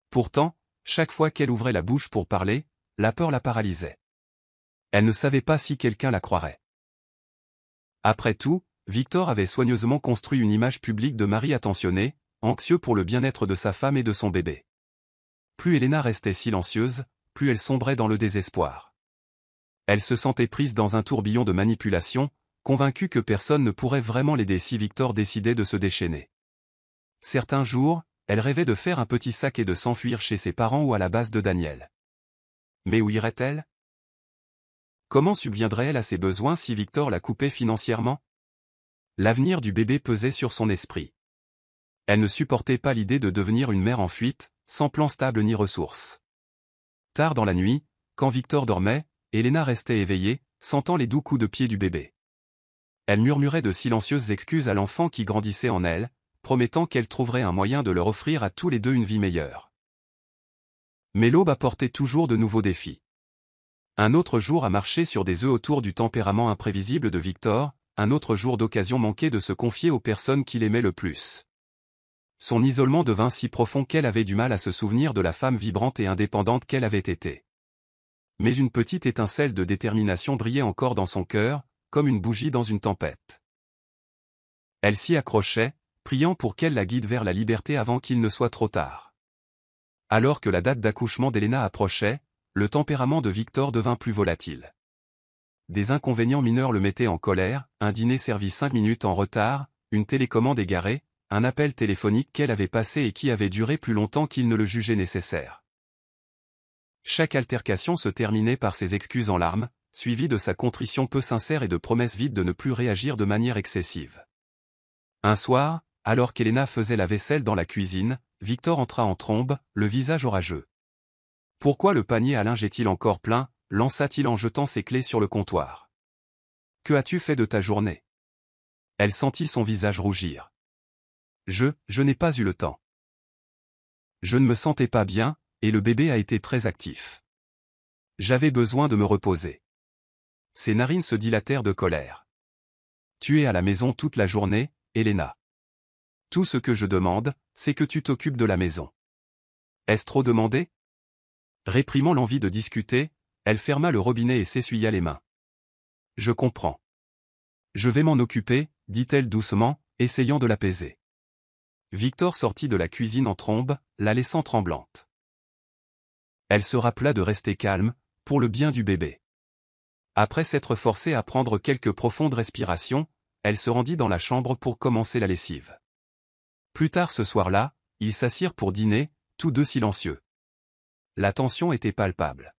Pourtant, chaque fois qu'elle ouvrait la bouche pour parler, la peur la paralysait. Elle ne savait pas si quelqu'un la croirait. Après tout, Victor avait soigneusement construit une image publique de mari attentionné, anxieux pour le bien-être de sa femme et de son bébé. Plus Elena restait silencieuse, plus elle sombrait dans le désespoir. Elle se sentait prise dans un tourbillon de manipulation, convaincue que personne ne pourrait vraiment l'aider si Victor décidait de se déchaîner. Certains jours, elle rêvait de faire un petit sac et de s'enfuir chez ses parents ou à la base de Daniel. Mais où irait-elle ? Comment subviendrait-elle à ses besoins si Victor la coupait financièrement? L'avenir du bébé pesait sur son esprit. Elle ne supportait pas l'idée de devenir une mère en fuite, sans plan stable ni ressources. Tard dans la nuit, quand Victor dormait, Elena restait éveillée, sentant les doux coups de pied du bébé. Elle murmurait de silencieuses excuses à l'enfant qui grandissait en elle, promettant qu'elle trouverait un moyen de leur offrir à tous les deux une vie meilleure. Mais l'aube apportait toujours de nouveaux défis. Un autre jour à marcher sur des œufs autour du tempérament imprévisible de Victor, un autre jour d'occasion manquée de se confier aux personnes qu'il aimait le plus. Son isolement devint si profond qu'elle avait du mal à se souvenir de la femme vibrante et indépendante qu'elle avait été. Mais une petite étincelle de détermination brillait encore dans son cœur, comme une bougie dans une tempête. Elle s'y accrochait, priant pour qu'elle la guide vers la liberté avant qu'il ne soit trop tard. Alors que la date d'accouchement d'Elena approchait, le tempérament de Victor devint plus volatile. Des inconvénients mineurs le mettaient en colère, un dîner servi 5 minutes en retard, une télécommande égarée, un appel téléphonique qu'elle avait passé et qui avait duré plus longtemps qu'il ne le jugeait nécessaire. Chaque altercation se terminait par ses excuses en larmes, suivies de sa contrition peu sincère et de promesses vides de ne plus réagir de manière excessive. Un soir, alors qu'Elena faisait la vaisselle dans la cuisine, Victor entra en trombe, le visage orageux. « Pourquoi le panier à linge est-il encore plein ?» lança-t-il en jetant ses clés sur le comptoir. « Que as-tu fait de ta journée ?» Elle sentit son visage rougir. « Je n'ai pas eu le temps. Je ne me sentais pas bien, et le bébé a été très actif. J'avais besoin de me reposer. » Ses narines se dilatèrent de colère. « Tu es à la maison toute la journée, Elena. Tout ce que je demande, c'est que tu t'occupes de la maison. Est-ce trop demandé ?» Réprimant l'envie de discuter, elle ferma le robinet et s'essuya les mains. « Je comprends. Je vais m'en occuper, » dit-elle doucement, essayant de l'apaiser. Victor sortit de la cuisine en trombe, la laissant tremblante. Elle se rappela de rester calme, pour le bien du bébé. Après s'être forcée à prendre quelques profondes respirations, elle se rendit dans la chambre pour commencer la lessive. Plus tard ce soir-là, ils s'assirent pour dîner, tous deux silencieux. La tension était palpable.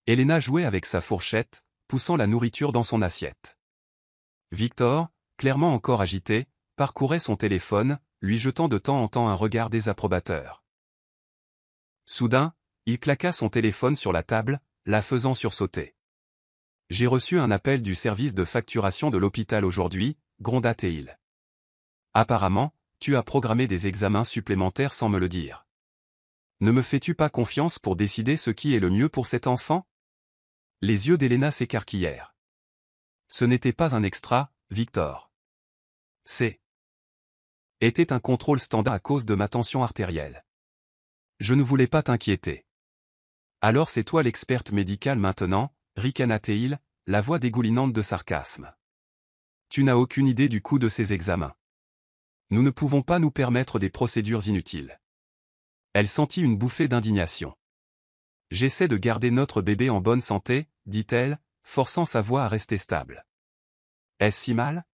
Elena jouait avec sa fourchette, poussant la nourriture dans son assiette. Victor, clairement encore agité, parcourait son téléphone, lui jetant de temps en temps un regard désapprobateur. Soudain, il claqua son téléphone sur la table, la faisant sursauter. « J'ai reçu un appel du service de facturation de l'hôpital aujourd'hui, » gronda-t-il. « Apparemment, tu as programmé des examens supplémentaires sans me le dire. Ne me fais-tu pas confiance pour décider ce qui est le mieux pour cet enfant ?» Les yeux d'Elena s'écarquillèrent. Ce n'était pas un extra, Victor. Était un contrôle standard à cause de ma tension artérielle. Je ne voulais pas t'inquiéter. Alors c'est toi l'experte médicale maintenant, ricana-t-il, la voix dégoulinante de sarcasme. Tu n'as aucune idée du coût de ces examens. Nous ne pouvons pas nous permettre des procédures inutiles. Elle sentit une bouffée d'indignation. J'essaie de garder notre bébé en bonne santé, dit-elle, forçant sa voix à rester stable. Est-ce si mal?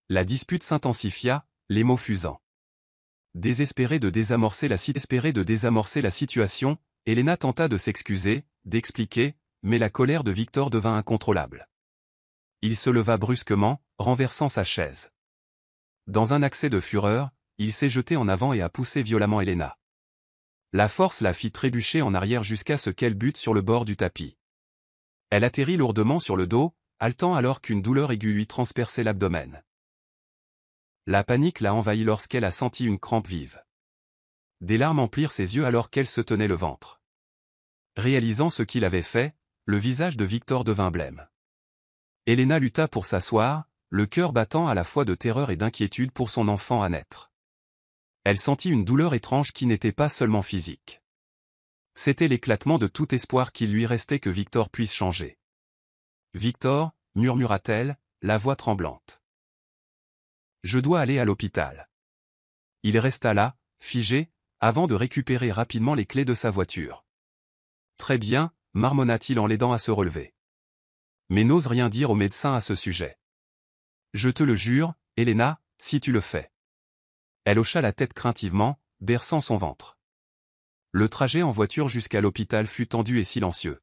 La dispute s'intensifia, les mots fusant. Désespérée de désamorcer la situation, Elena tenta de s'excuser, d'expliquer, mais la colère de Victor devint incontrôlable. Il se leva brusquement, renversant sa chaise. Dans un accès de fureur, il s'est jeté en avant et a poussé violemment Elena. La force la fit trébucher en arrière jusqu'à ce qu'elle bute sur le bord du tapis. Elle atterrit lourdement sur le dos, haletant alors qu'une douleur aiguë lui transperçait l'abdomen. La panique l'a envahie lorsqu'elle a senti une crampe vive. Des larmes emplirent ses yeux alors qu'elle se tenait le ventre. Réalisant ce qu'il avait fait, le visage de Victor devint blême. Elena lutta pour s'asseoir, le cœur battant à la fois de terreur et d'inquiétude pour son enfant à naître. Elle sentit une douleur étrange qui n'était pas seulement physique. C'était l'éclatement de tout espoir qu'il lui restait que Victor puisse changer. « Victor » murmura-t-elle, la voix tremblante. « Je dois aller à l'hôpital. » Il resta là, figé, avant de récupérer rapidement les clés de sa voiture. « Très bien » marmonna-t-il en l'aidant à se relever. « Mais n'ose rien dire au médecin à ce sujet. Je te le jure, Elena, si tu le fais. » Elle hocha la tête craintivement, berçant son ventre. Le trajet en voiture jusqu'à l'hôpital fut tendu et silencieux.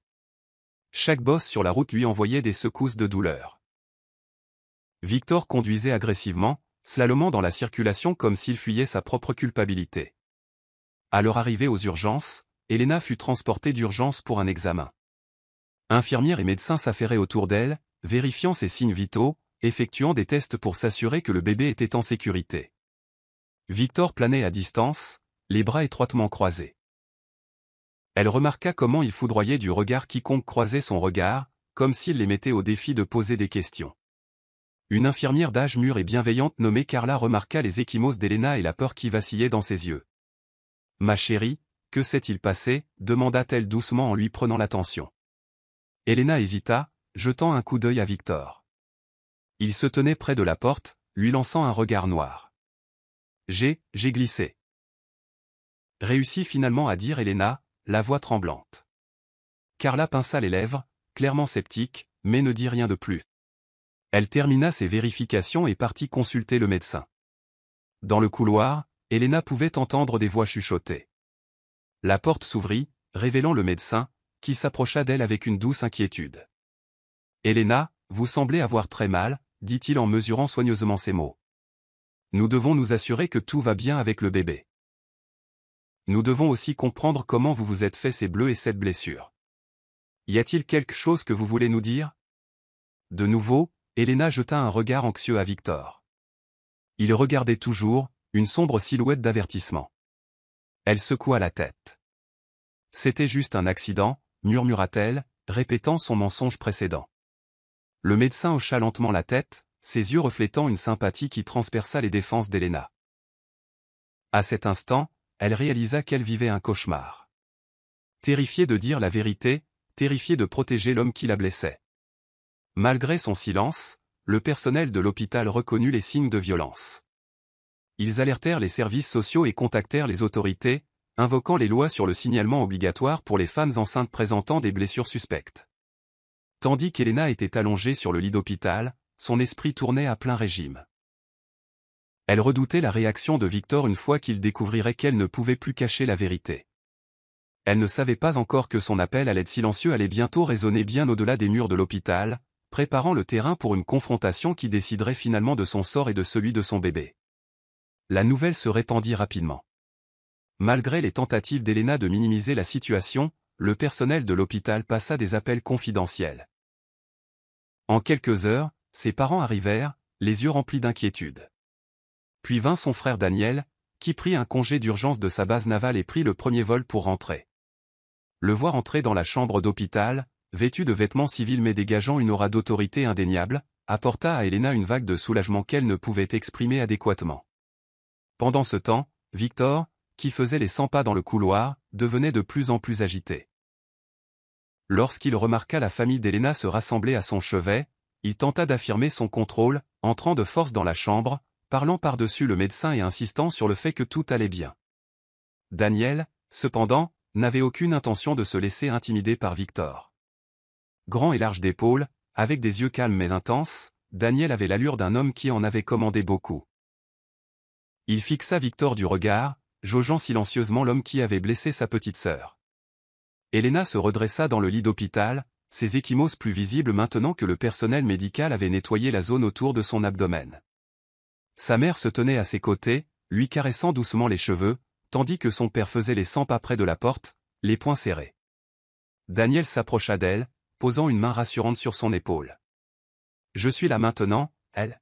Chaque bosse sur la route lui envoyait des secousses de douleur. Victor conduisait agressivement, slalomant dans la circulation comme s'il fuyait sa propre culpabilité. À leur arrivée aux urgences, Elena fut transportée d'urgence pour un examen. Infirmières et médecins s'affairaient autour d'elle, vérifiant ses signes vitaux, effectuant des tests pour s'assurer que le bébé était en sécurité. Victor planait à distance, les bras étroitement croisés. Elle remarqua comment il foudroyait du regard quiconque croisait son regard, comme s'il les mettait au défi de poser des questions. Une infirmière d'âge mûr et bienveillante nommée Carla remarqua les ecchymoses d'Elena et la peur qui vacillait dans ses yeux. « Ma chérie, que s'est-il passé » demanda-t-elle doucement en lui prenant l'attention. Elena hésita, jetant un coup d'œil à Victor. Il se tenait près de la porte, lui lançant un regard noir. « J'ai glissé. » Réussit finalement à dire Elena, la voix tremblante. Carla pinça les lèvres, clairement sceptique, mais ne dit rien de plus. Elle termina ses vérifications et partit consulter le médecin. Dans le couloir, Elena pouvait entendre des voix chuchotées. La porte s'ouvrit, révélant le médecin, qui s'approcha d'elle avec une douce inquiétude. « Elena, vous semblez avoir très mal » dit-il en mesurant soigneusement ses mots. « Nous devons nous assurer que tout va bien avec le bébé. Nous devons aussi comprendre comment vous vous êtes fait ces bleus et cette blessure. Y a-t-il quelque chose que vous voulez nous dire » De nouveau, Elena jeta un regard anxieux à Victor. Il regardait toujours, une sombre silhouette d'avertissement. Elle secoua la tête. « C'était juste un accident » murmura-t-elle, répétant son mensonge précédent. Le médecin hocha lentement la tête, ses yeux reflétant une sympathie qui transperça les défenses d'Elena. À cet instant, elle réalisa qu'elle vivait un cauchemar. Terrifiée de dire la vérité, terrifiée de protéger l'homme qui la blessait. Malgré son silence, le personnel de l'hôpital reconnut les signes de violence. Ils alertèrent les services sociaux et contactèrent les autorités, invoquant les lois sur le signalement obligatoire pour les femmes enceintes présentant des blessures suspectes. Tandis qu'Elena était allongée sur le lit d'hôpital, son esprit tournait à plein régime. Elle redoutait la réaction de Victor une fois qu'il découvrirait qu'elle ne pouvait plus cacher la vérité. Elle ne savait pas encore que son appel à l'aide silencieux allait bientôt résonner bien au-delà des murs de l'hôpital, préparant le terrain pour une confrontation qui déciderait finalement de son sort et de celui de son bébé. La nouvelle se répandit rapidement. Malgré les tentatives d'Elena de minimiser la situation, le personnel de l'hôpital passa des appels confidentiels. En quelques heures, ses parents arrivèrent, les yeux remplis d'inquiétude. Puis vint son frère Daniel, qui prit un congé d'urgence de sa base navale et prit le premier vol pour rentrer. Le voir entrer dans la chambre d'hôpital, vêtu de vêtements civils mais dégageant une aura d'autorité indéniable, apporta à Elena une vague de soulagement qu'elle ne pouvait exprimer adéquatement. Pendant ce temps, Victor, qui faisait les 100 pas dans le couloir, devenait de plus en plus agité. Lorsqu'il remarqua la famille d'Elena se rassembler à son chevet, il tenta d'affirmer son contrôle, entrant de force dans la chambre, parlant par-dessus le médecin et insistant sur le fait que tout allait bien. Daniel, cependant, n'avait aucune intention de se laisser intimider par Victor. Grand et large d'épaules, avec des yeux calmes mais intenses, Daniel avait l'allure d'un homme qui en avait commandé beaucoup. Il fixa Victor du regard, jaugeant silencieusement l'homme qui avait blessé sa petite sœur. Elena se redressa dans le lit d'hôpital, ses ecchymoses plus visibles maintenant que le personnel médical avait nettoyé la zone autour de son abdomen. Sa mère se tenait à ses côtés, lui caressant doucement les cheveux, tandis que son père faisait les 100 pas près de la porte, les poings serrés. Daniel s'approcha d'elle, posant une main rassurante sur son épaule. « Je suis là maintenant, elle »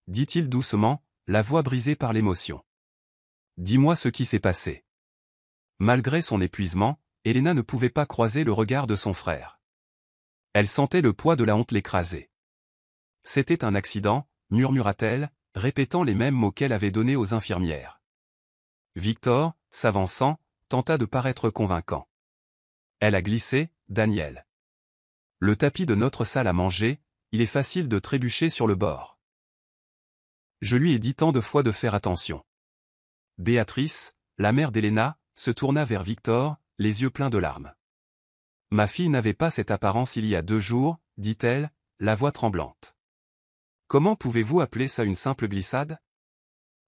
dit-il doucement, la voix brisée par l'émotion. « Dis-moi ce qui s'est passé. » Malgré son épuisement, Elena ne pouvait pas croiser le regard de son frère. Elle sentait le poids de la honte l'écraser. « C'était un accident » murmura-t-elle, répétant les mêmes mots qu'elle avait donnés aux infirmières. Victor, s'avançant, tenta de paraître convaincant. Elle a glissé, Daniel. Le tapis de notre salle à manger, il est facile de trébucher sur le bord. Je lui ai dit tant de fois de faire attention. Béatrice, la mère d'Elena, se tourna vers Victor, les yeux pleins de larmes. Ma fille n'avait pas cette apparence il y a 2 jours, dit-elle, la voix tremblante. Comment pouvez-vous appeler ça une simple glissade?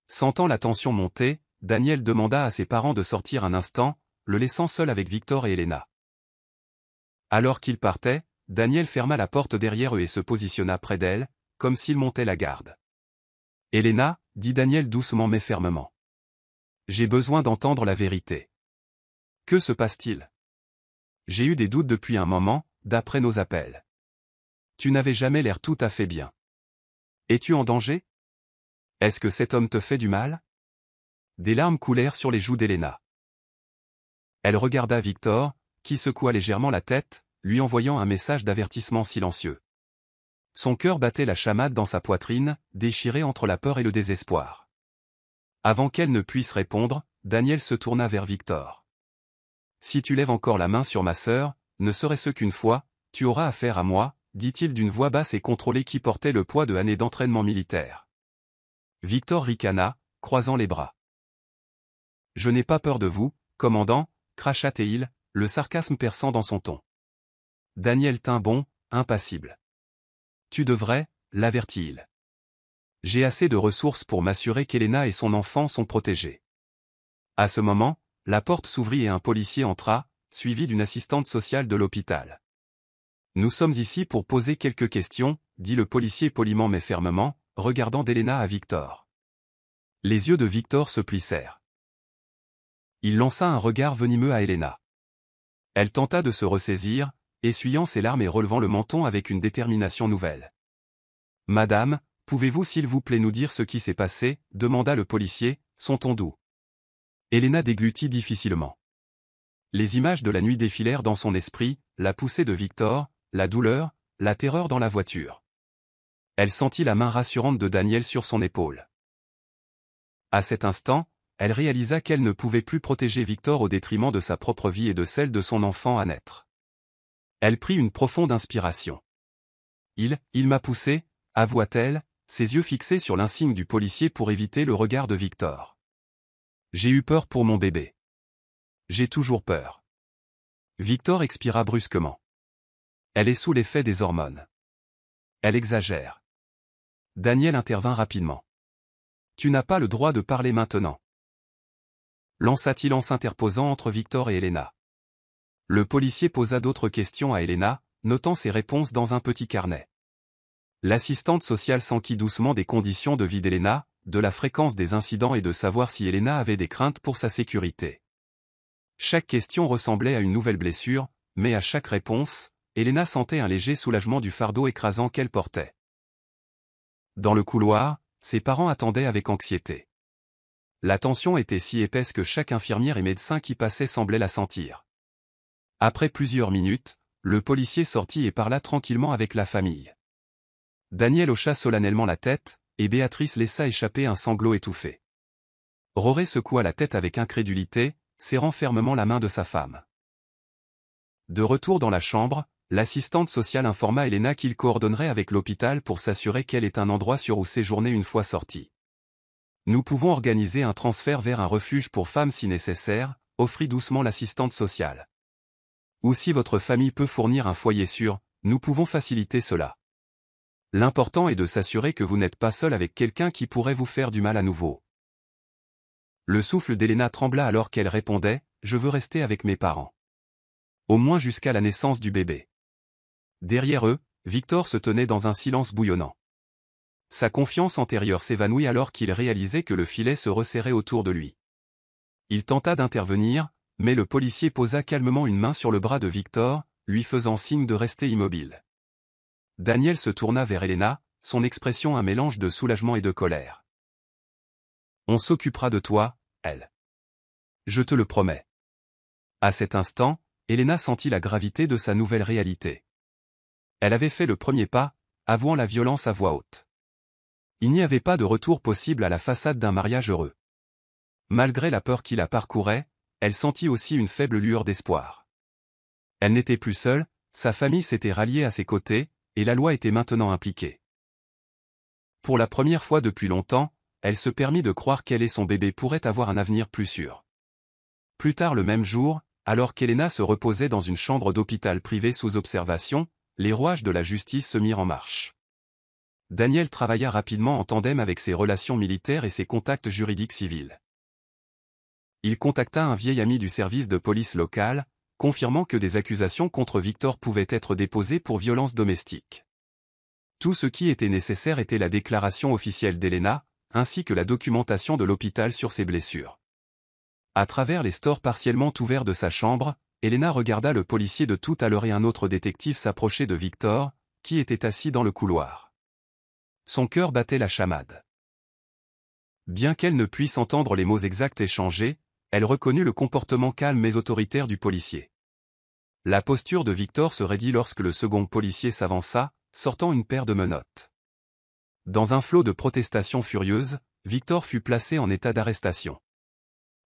Sentant la tension monter, Daniel demanda à ses parents de sortir un instant, le laissant seul avec Victor et Elena. Alors qu'ils partaient, Daniel ferma la porte derrière eux et se positionna près d'elle, comme s'il montait la garde. « Elena, dit Daniel doucement mais fermement. J'ai besoin d'entendre la vérité. Que se passe-t-il? J'ai eu des doutes depuis un moment, d'après nos appels. Tu n'avais jamais l'air tout à fait bien. Es-tu en danger? Est-ce que cet homme te fait du mal? » Des larmes coulèrent sur les joues d'Elena. Elle regarda Victor, qui secoua légèrement la tête, lui envoyant un message d'avertissement silencieux. Son cœur battait la chamade dans sa poitrine, déchirée entre la peur et le désespoir. Avant qu'elle ne puisse répondre, Daniel se tourna vers Victor. « Si tu lèves encore la main sur ma sœur, ne serait-ce qu'une fois, tu auras affaire à moi, dit-il d'une voix basse et contrôlée qui portait le poids de années d'entraînement militaire. Victor ricana, croisant les bras. « Je n'ai pas peur de vous, commandant, cracha-t-il, le sarcasme perçant dans son ton. Daniel tint bon, impassible. Tu devrais, l'avertit-il. J'ai assez de ressources pour m'assurer qu'Elena et son enfant sont protégés. À ce moment, la porte s'ouvrit et un policier entra, suivi d'une assistante sociale de l'hôpital. Nous sommes ici pour poser quelques questions, dit le policier poliment mais fermement, regardant d'Elena à Victor. Les yeux de Victor se plissèrent. Il lança un regard venimeux à Elena. Elle tenta de se ressaisir, essuyant ses larmes et relevant le menton avec une détermination nouvelle. « Madame, pouvez-vous s'il vous plaît nous dire ce qui s'est passé » demanda le policier, son ton doux. Elena déglutit difficilement. Les images de la nuit défilèrent dans son esprit, la poussée de Victor, la douleur, la terreur dans la voiture. Elle sentit la main rassurante de Daniel sur son épaule. À cet instant, elle réalisa qu'elle ne pouvait plus protéger Victor au détriment de sa propre vie et de celle de son enfant à naître. Elle prit une profonde inspiration. Il m'a poussé, avoua-t-elle, ses yeux fixés sur l'insigne du policier pour éviter le regard de Victor. J'ai eu peur pour mon bébé. J'ai toujours peur. Victor expira brusquement. Elle est sous l'effet des hormones. Elle exagère. Daniel intervint rapidement. Tu n'as pas le droit de parler maintenant. Lança-t-il en s'interposant entre Victor et Elena. Le policier posa d'autres questions à Elena, notant ses réponses dans un petit carnet. L'assistante sociale s'enquit doucement des conditions de vie d'Elena, de la fréquence des incidents et de savoir si Elena avait des craintes pour sa sécurité. Chaque question ressemblait à une nouvelle blessure, mais à chaque réponse, Elena sentait un léger soulagement du fardeau écrasant qu'elle portait. Dans le couloir, ses parents attendaient avec anxiété. La tension était si épaisse que chaque infirmière et médecin qui passait semblait la sentir. Après plusieurs minutes, le policier sortit et parla tranquillement avec la famille. Daniel hocha solennellement la tête, et Béatrice laissa échapper un sanglot étouffé. Roré secoua la tête avec incrédulité, serrant fermement la main de sa femme. De retour dans la chambre, l'assistante sociale informa Elena qu'il coordonnerait avec l'hôpital pour s'assurer qu'elle ait un endroit sûr où séjourner une fois sortie. Nous pouvons organiser un transfert vers un refuge pour femmes si nécessaire, offrit doucement l'assistante sociale. Ou si votre famille peut fournir un foyer sûr, nous pouvons faciliter cela. L'important est de s'assurer que vous n'êtes pas seul avec quelqu'un qui pourrait vous faire du mal à nouveau. Le souffle d'Elena trembla alors qu'elle répondait « Je veux rester avec mes parents. Au moins jusqu'à la naissance du bébé. » Derrière eux, Victor se tenait dans un silence bouillonnant. Sa confiance antérieure s'évanouit alors qu'il réalisait que le filet se resserrait autour de lui. Il tenta d'intervenir, mais le policier posa calmement une main sur le bras de Victor, lui faisant signe de rester immobile. Daniel se tourna vers Elena, son expression un mélange de soulagement et de colère. « On s'occupera de toi, elle. Je te le promets. » À cet instant, Elena sentit la gravité de sa nouvelle réalité. Elle avait fait le premier pas, avouant la violence à voix haute. Il n'y avait pas de retour possible à la façade d'un mariage heureux. Malgré la peur qui la parcourait, elle sentit aussi une faible lueur d'espoir. Elle n'était plus seule, sa famille s'était ralliée à ses côtés, et la loi était maintenant impliquée. Pour la première fois depuis longtemps, elle se permit de croire qu'elle et son bébé pourraient avoir un avenir plus sûr. Plus tard le même jour, alors qu'Elena se reposait dans une chambre d'hôpital privée sous observation, les rouages de la justice se mirent en marche. Daniel travailla rapidement en tandem avec ses relations militaires et ses contacts juridiques civils. Il contacta un vieil ami du service de police local, confirmant que des accusations contre Victor pouvaient être déposées pour violence domestique. Tout ce qui était nécessaire était la déclaration officielle d'Elena, ainsi que la documentation de l'hôpital sur ses blessures. À travers les stores partiellement ouverts de sa chambre, Elena regarda le policier de tout à l'heure et un autre détective s'approcher de Victor, qui était assis dans le couloir. Son cœur battait la chamade. Bien qu'elle ne puisse entendre les mots exacts échangés, elle reconnut le comportement calme mais autoritaire du policier. La posture de Victor se raidit lorsque le second policier s'avança, sortant une paire de menottes. Dans un flot de protestations furieuses, Victor fut placé en état d'arrestation.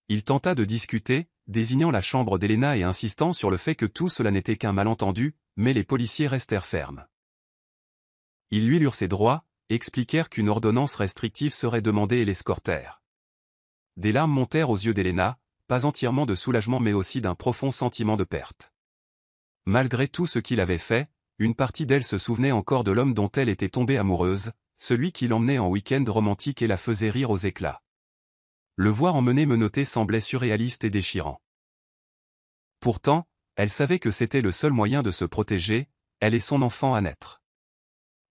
Il tenta de discuter, désignant la chambre d'Elena et insistant sur le fait que tout cela n'était qu'un malentendu, mais les policiers restèrent fermes. Ils lui lurent ses droits, expliquèrent qu'une ordonnance restrictive serait demandée et l'escortèrent. Des larmes montèrent aux yeux d'Elena, pas entièrement de soulagement mais aussi d'un profond sentiment de perte. Malgré tout ce qu'il avait fait, une partie d'elle se souvenait encore de l'homme dont elle était tombée amoureuse, celui qui l'emmenait en week-end romantique et la faisait rire aux éclats. Le voir emmener menotté semblait surréaliste et déchirant. Pourtant, elle savait que c'était le seul moyen de se protéger, elle et son enfant à naître.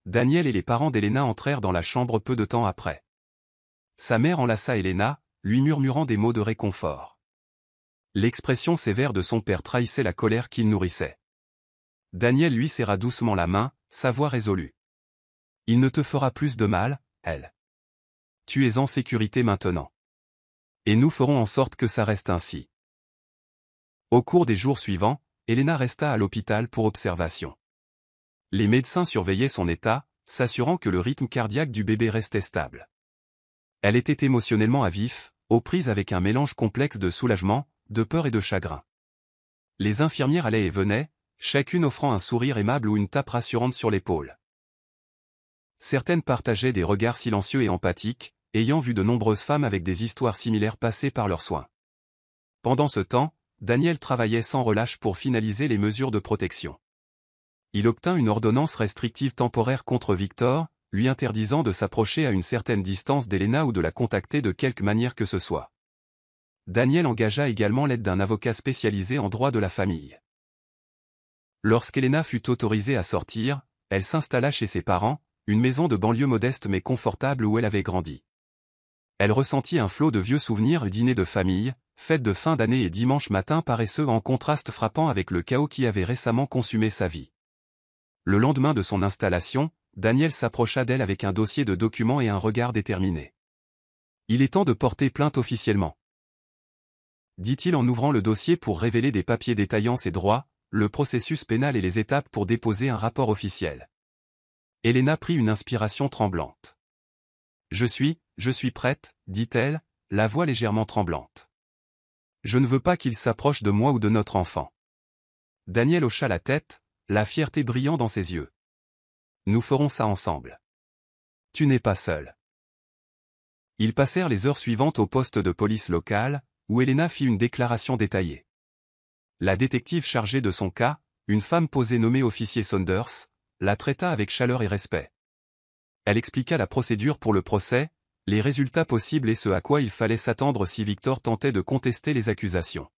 Daniel et les parents d'Elena entrèrent dans la chambre peu de temps après. Sa mère enlaça Elena, lui murmurant des mots de réconfort. L'expression sévère de son père trahissait la colère qu'il nourrissait. Daniel lui serra doucement la main, sa voix résolue. « Il ne te fera plus de mal, elle. Tu es en sécurité maintenant. Et nous ferons en sorte que ça reste ainsi. » Au cours des jours suivants, Elena resta à l'hôpital pour observation. Les médecins surveillaient son état, s'assurant que le rythme cardiaque du bébé restait stable. Elle était émotionnellement à vif, aux prises avec un mélange complexe de soulagement, de peur et de chagrin. Les infirmières allaient et venaient, chacune offrant un sourire aimable ou une tape rassurante sur l'épaule. Certaines partageaient des regards silencieux et empathiques, ayant vu de nombreuses femmes avec des histoires similaires passer par leurs soins. Pendant ce temps, Daniel travaillait sans relâche pour finaliser les mesures de protection. Il obtint une ordonnance restrictive temporaire contre Victor, lui interdisant de s'approcher à une certaine distance d'Elena ou de la contacter de quelque manière que ce soit. Daniel engagea également l'aide d'un avocat spécialisé en droit de la famille. Lorsqu'Elena fut autorisée à sortir, elle s'installa chez ses parents, une maison de banlieue modeste mais confortable où elle avait grandi. Elle ressentit un flot de vieux souvenirs et dîners de famille, fêtes de fin d'année et dimanche matin paraisseux en contraste frappant avec le chaos qui avait récemment consumé sa vie. Le lendemain de son installation, Daniel s'approcha d'elle avec un dossier de documents et un regard déterminé. « Il est temps de porter plainte officiellement. » dit-il en ouvrant le dossier pour révéler des papiers détaillant ses droits, le processus pénal et les étapes pour déposer un rapport officiel. Elena prit une inspiration tremblante. « Je suis prête, dit-elle, la voix légèrement tremblante. Je ne veux pas qu'il s'approche de moi ou de notre enfant. » Daniel hocha la tête, la fierté brillant dans ses yeux. « Nous ferons ça ensemble. Tu n'es pas seul. » Ils passèrent les heures suivantes au poste de police local, où Elena fit une déclaration détaillée. La détective chargée de son cas, une femme posée nommée officier Saunders, la traita avec chaleur et respect. Elle expliqua la procédure pour le procès, les résultats possibles et ce à quoi il fallait s'attendre si Victor tentait de contester les accusations.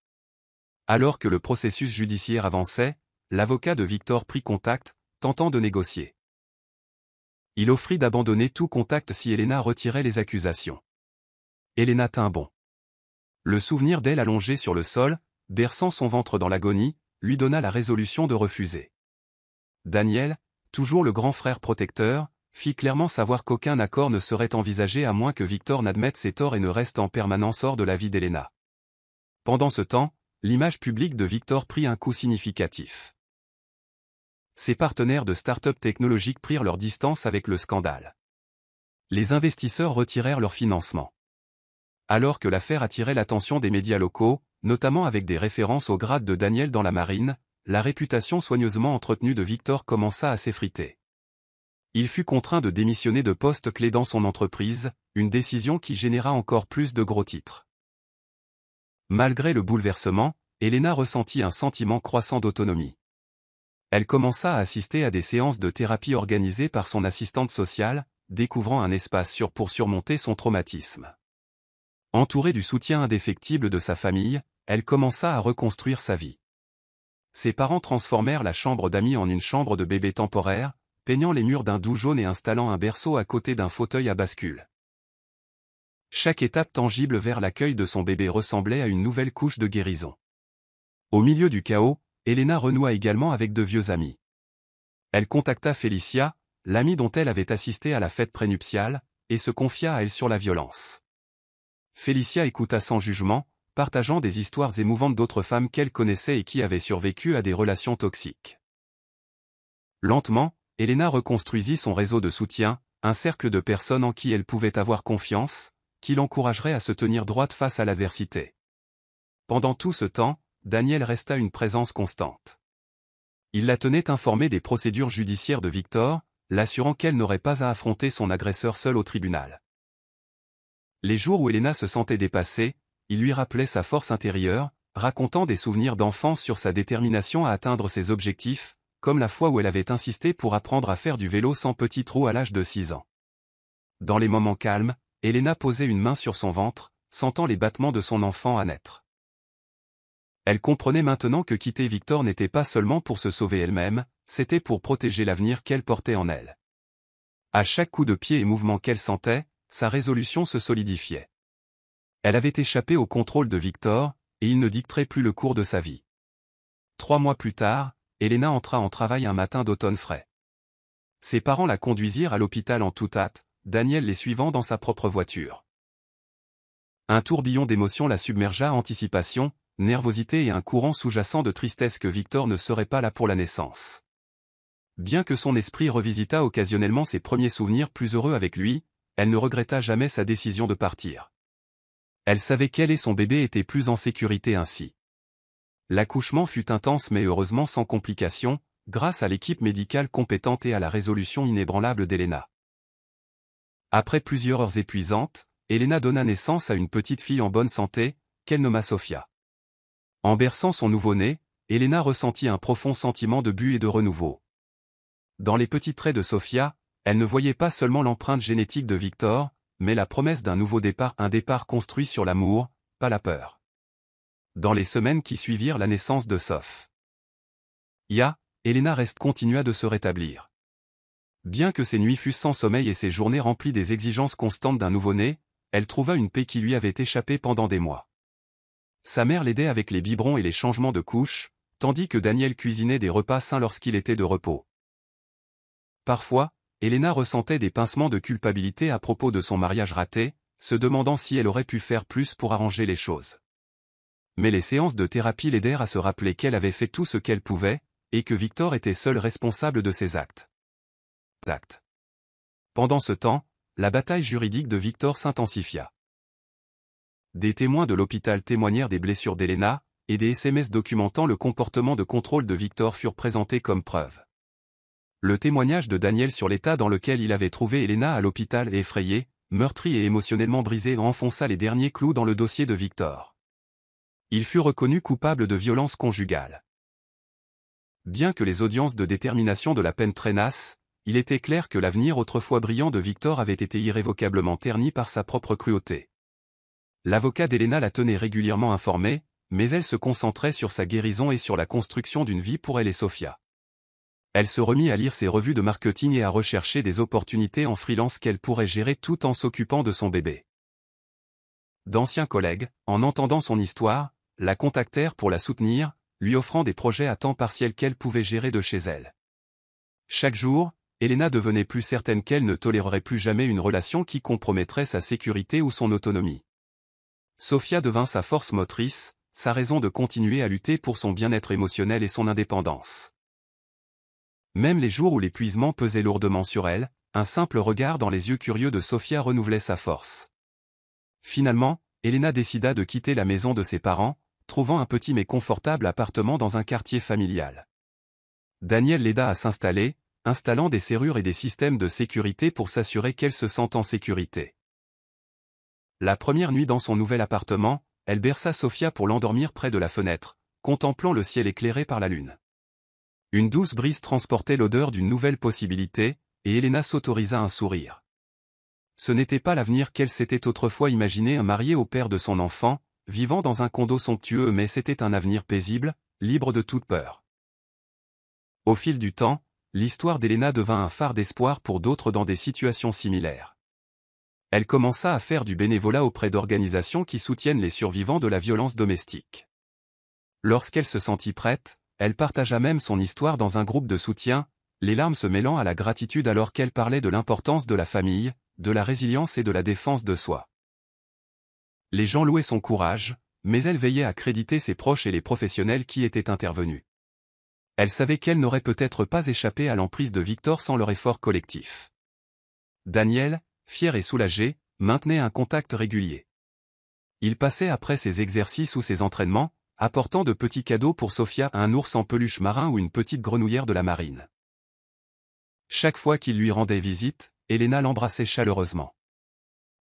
Alors que le processus judiciaire avançait, l'avocat de Victor prit contact, tentant de négocier. Il offrit d'abandonner tout contact si Elena retirait les accusations. Elena tint bon. Le souvenir d'elle allongée sur le sol, berçant son ventre dans l'agonie, lui donna la résolution de refuser. Daniel, toujours le grand frère protecteur, fit clairement savoir qu'aucun accord ne serait envisagé à moins que Victor n'admette ses torts et ne reste en permanence hors de la vie d'Elena. Pendant ce temps, l'image publique de Victor prit un coup significatif. Ses partenaires de start-up technologiques prirent leur distance avec le scandale. Les investisseurs retirèrent leur financement. Alors que l'affaire attirait l'attention des médias locaux, notamment avec des références au grade de Daniel dans la marine, la réputation soigneusement entretenue de Victor commença à s'effriter. Il fut contraint de démissionner de postes clés dans son entreprise, une décision qui généra encore plus de gros titres. Malgré le bouleversement, Elena ressentit un sentiment croissant d'autonomie. Elle commença à assister à des séances de thérapie organisées par son assistante sociale, découvrant un espace sûr pour surmonter son traumatisme. Entourée du soutien indéfectible de sa famille, elle commença à reconstruire sa vie. ses parents transformèrent la chambre d'amis en une chambre de bébé temporaire, peignant les murs d'un doux jaune et installant un berceau à côté d'un fauteuil à bascule. Chaque étape tangible vers l'accueil de son bébé ressemblait à une nouvelle couche de guérison. Au milieu du chaos, Elena renoua également avec de vieux amis. Elle contacta Felicia, l'amie dont elle avait assisté à la fête prénuptiale, et se confia à elle sur la violence. Felicia écouta sans jugement, partageant des histoires émouvantes d'autres femmes qu'elle connaissait et qui avaient survécu à des relations toxiques. Lentement, Elena reconstruisit son réseau de soutien, un cercle de personnes en qui elle pouvait avoir confiance, qui l'encouragerait à se tenir droite face à l'adversité. Pendant tout ce temps, Daniel resta une présence constante. Il la tenait informée des procédures judiciaires de Victor, l'assurant qu'elle n'aurait pas à affronter son agresseur seule au tribunal. Les jours où Elena se sentait dépassée, il lui rappelait sa force intérieure, racontant des souvenirs d'enfance sur sa détermination à atteindre ses objectifs, comme la fois où elle avait insisté pour apprendre à faire du vélo sans petit trou à l'âge de 6 ans. Dans les moments calmes, Elena posait une main sur son ventre, sentant les battements de son enfant à naître. Elle comprenait maintenant que quitter Victor n'était pas seulement pour se sauver elle-même, c'était pour protéger l'avenir qu'elle portait en elle. À chaque coup de pied et mouvement qu'elle sentait, sa résolution se solidifiait. Elle avait échappé au contrôle de Victor, et il ne dicterait plus le cours de sa vie. 3 mois plus tard, Elena entra en travail un matin d'automne frais. Ses parents la conduisirent à l'hôpital en toute hâte, Daniel les suivant dans sa propre voiture. Un tourbillon d'émotions la submergea, anticipation, nervosité et un courant sous-jacent de tristesse que Victor ne serait pas là pour la naissance. Bien que son esprit revisitât occasionnellement ses premiers souvenirs plus heureux avec lui, elle ne regretta jamais sa décision de partir. Elle savait qu'elle et son bébé étaient plus en sécurité ainsi. L'accouchement fut intense mais heureusement sans complications, grâce à l'équipe médicale compétente et à la résolution inébranlable d'Elena. Après plusieurs heures épuisantes, Elena donna naissance à une petite fille en bonne santé, qu'elle nomma Sofia. En berçant son nouveau-né, Elena ressentit un profond sentiment de but et de renouveau. Dans les petits traits de Sofia, elle ne voyait pas seulement l'empreinte génétique de Victor, mais la promesse d'un nouveau départ, un départ construit sur l'amour, pas la peur. Dans les semaines qui suivirent la naissance de Sofia, Elena continua de se rétablir. Bien que ses nuits fussent sans sommeil et ses journées remplies des exigences constantes d'un nouveau-né, elle trouva une paix qui lui avait échappé pendant des mois. Sa mère l'aidait avec les biberons et les changements de couches, tandis que Daniel cuisinait des repas sains lorsqu'il était de repos. Parfois, Elena ressentait des pincements de culpabilité à propos de son mariage raté, se demandant si elle aurait pu faire plus pour arranger les choses. Mais les séances de thérapie l'aidèrent à se rappeler qu'elle avait fait tout ce qu'elle pouvait, et que Victor était seul responsable de ses actes. Pendant ce temps, la bataille juridique de Victor s'intensifia. Des témoins de l'hôpital témoignèrent des blessures d'Elena, et des SMS documentant le comportement de contrôle de Victor furent présentés comme preuve. Le témoignage de Daniel sur l'état dans lequel il avait trouvé Elena à l'hôpital effrayée, meurtrie et émotionnellement brisée enfonça les derniers clous dans le dossier de Victor. Il fut reconnu coupable de violence conjugale. Bien que les audiences de détermination de la peine traînassent, il était clair que l'avenir autrefois brillant de Victor avait été irrévocablement terni par sa propre cruauté. L'avocat d'Elena la tenait régulièrement informée, mais elle se concentrait sur sa guérison et sur la construction d'une vie pour elle et Sofia. Elle se remit à lire ses revues de marketing et à rechercher des opportunités en freelance qu'elle pourrait gérer tout en s'occupant de son bébé. D'anciens collègues, en entendant son histoire, la contactèrent pour la soutenir, lui offrant des projets à temps partiel qu'elle pouvait gérer de chez elle. Chaque jour, Elena devenait plus certaine qu'elle ne tolérerait plus jamais une relation qui compromettrait sa sécurité ou son autonomie. Sofia devint sa force motrice, sa raison de continuer à lutter pour son bien-être émotionnel et son indépendance. Même les jours où l'épuisement pesait lourdement sur elle, un simple regard dans les yeux curieux de Sofia renouvelait sa force. Finalement, Elena décida de quitter la maison de ses parents, trouvant un petit mais confortable appartement dans un quartier familial. Daniel l'aida à s'installer, installant des serrures et des systèmes de sécurité pour s'assurer qu'elle se sente en sécurité. La première nuit dans son nouvel appartement, elle berça Sofia pour l'endormir près de la fenêtre, contemplant le ciel éclairé par la lune. Une douce brise transportait l'odeur d'une nouvelle possibilité, et Elena s'autorisa un sourire. Ce n'était pas l'avenir qu'elle s'était autrefois imaginé, mariée au père de son enfant, vivant dans un condo somptueux, mais c'était un avenir paisible, libre de toute peur. Au fil du temps, l'histoire d'Elena devint un phare d'espoir pour d'autres dans des situations similaires. Elle commença à faire du bénévolat auprès d'organisations qui soutiennent les survivants de la violence domestique. Lorsqu'elle se sentit prête, elle partagea même son histoire dans un groupe de soutien, les larmes se mêlant à la gratitude alors qu'elle parlait de l'importance de la famille, de la résilience et de la défense de soi. Les gens louaient son courage, mais elle veillait à créditer ses proches et les professionnels qui étaient intervenus. Elle savait qu'elle n'aurait peut-être pas échappé à l'emprise de Victor sans leur effort collectif. Daniel, fier et soulagé, maintenait un contact régulier. Il passait après ses exercices ou ses entraînements, apportant de petits cadeaux pour Sofia, un ours en peluche marin ou une petite grenouillère de la marine. Chaque fois qu'il lui rendait visite, Elena l'embrassait chaleureusement.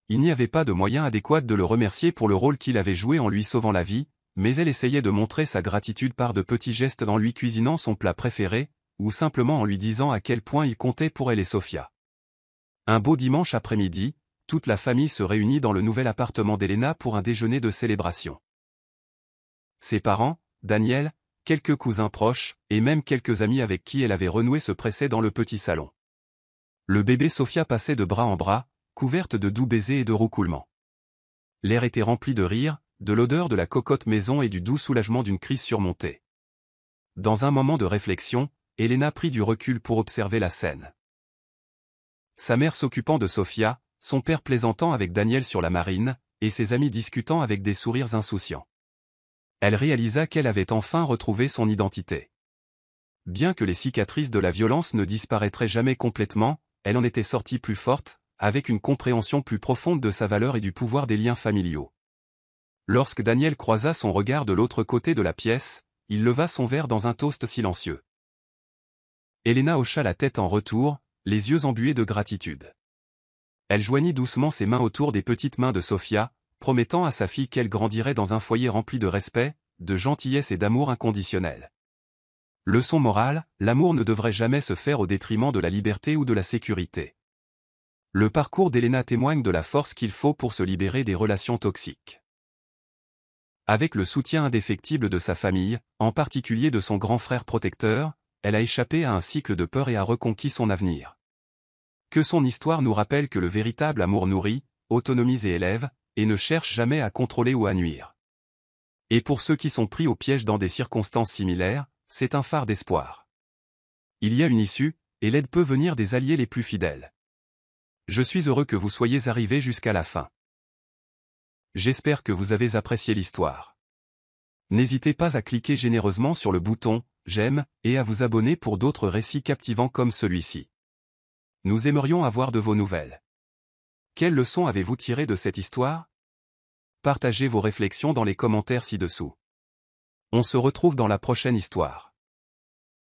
Il n'y avait pas de moyen adéquat de le remercier pour le rôle qu'il avait joué en lui sauvant la vie, mais elle essayait de montrer sa gratitude par de petits gestes en lui cuisinant son plat préféré, ou simplement en lui disant à quel point il comptait pour elle et Sofia. Un beau dimanche après-midi, toute la famille se réunit dans le nouvel appartement d'Elena pour un déjeuner de célébration. Ses parents, Daniel, quelques cousins proches, et même quelques amis avec qui elle avait renoué se pressaient dans le petit salon. Le bébé Sofia passait de bras en bras, couverte de doux baisers et de roucoulements. L'air était rempli de rire, de l'odeur de la cocotte maison et du doux soulagement d'une crise surmontée. Dans un moment de réflexion, Elena prit du recul pour observer la scène. Sa mère s'occupant de Sofia, son père plaisantant avec Daniel sur la marine, et ses amis discutant avec des sourires insouciants. Elle réalisa qu'elle avait enfin retrouvé son identité. Bien que les cicatrices de la violence ne disparaîtraient jamais complètement, elle en était sortie plus forte, avec une compréhension plus profonde de sa valeur et du pouvoir des liens familiaux. Lorsque Daniel croisa son regard de l'autre côté de la pièce, il leva son verre dans un toast silencieux. Elena hocha la tête en retour, les yeux embués de gratitude. Elle joignit doucement ses mains autour des petites mains de Sofia, promettant à sa fille qu'elle grandirait dans un foyer rempli de respect, de gentillesse et d'amour inconditionnel. Leçon morale, l'amour ne devrait jamais se faire au détriment de la liberté ou de la sécurité. Le parcours d'Elena témoigne de la force qu'il faut pour se libérer des relations toxiques. Avec le soutien indéfectible de sa famille, en particulier de son grand frère protecteur, elle a échappé à un cycle de peur et a reconquis son avenir. Que son histoire nous rappelle que le véritable amour nourrit, autonomise et élève, et ne cherche jamais à contrôler ou à nuire. Et pour ceux qui sont pris au piège dans des circonstances similaires, c'est un phare d'espoir. Il y a une issue, et l'aide peut venir des alliés les plus fidèles. Je suis heureux que vous soyez arrivés jusqu'à la fin. J'espère que vous avez apprécié l'histoire. N'hésitez pas à cliquer généreusement sur le bouton « J'aime » et à vous abonner pour d'autres récits captivants comme celui-ci. Nous aimerions avoir de vos nouvelles. Quelles leçons avez-vous tirées de cette histoire? Partagez vos réflexions dans les commentaires ci-dessous. On se retrouve dans la prochaine histoire.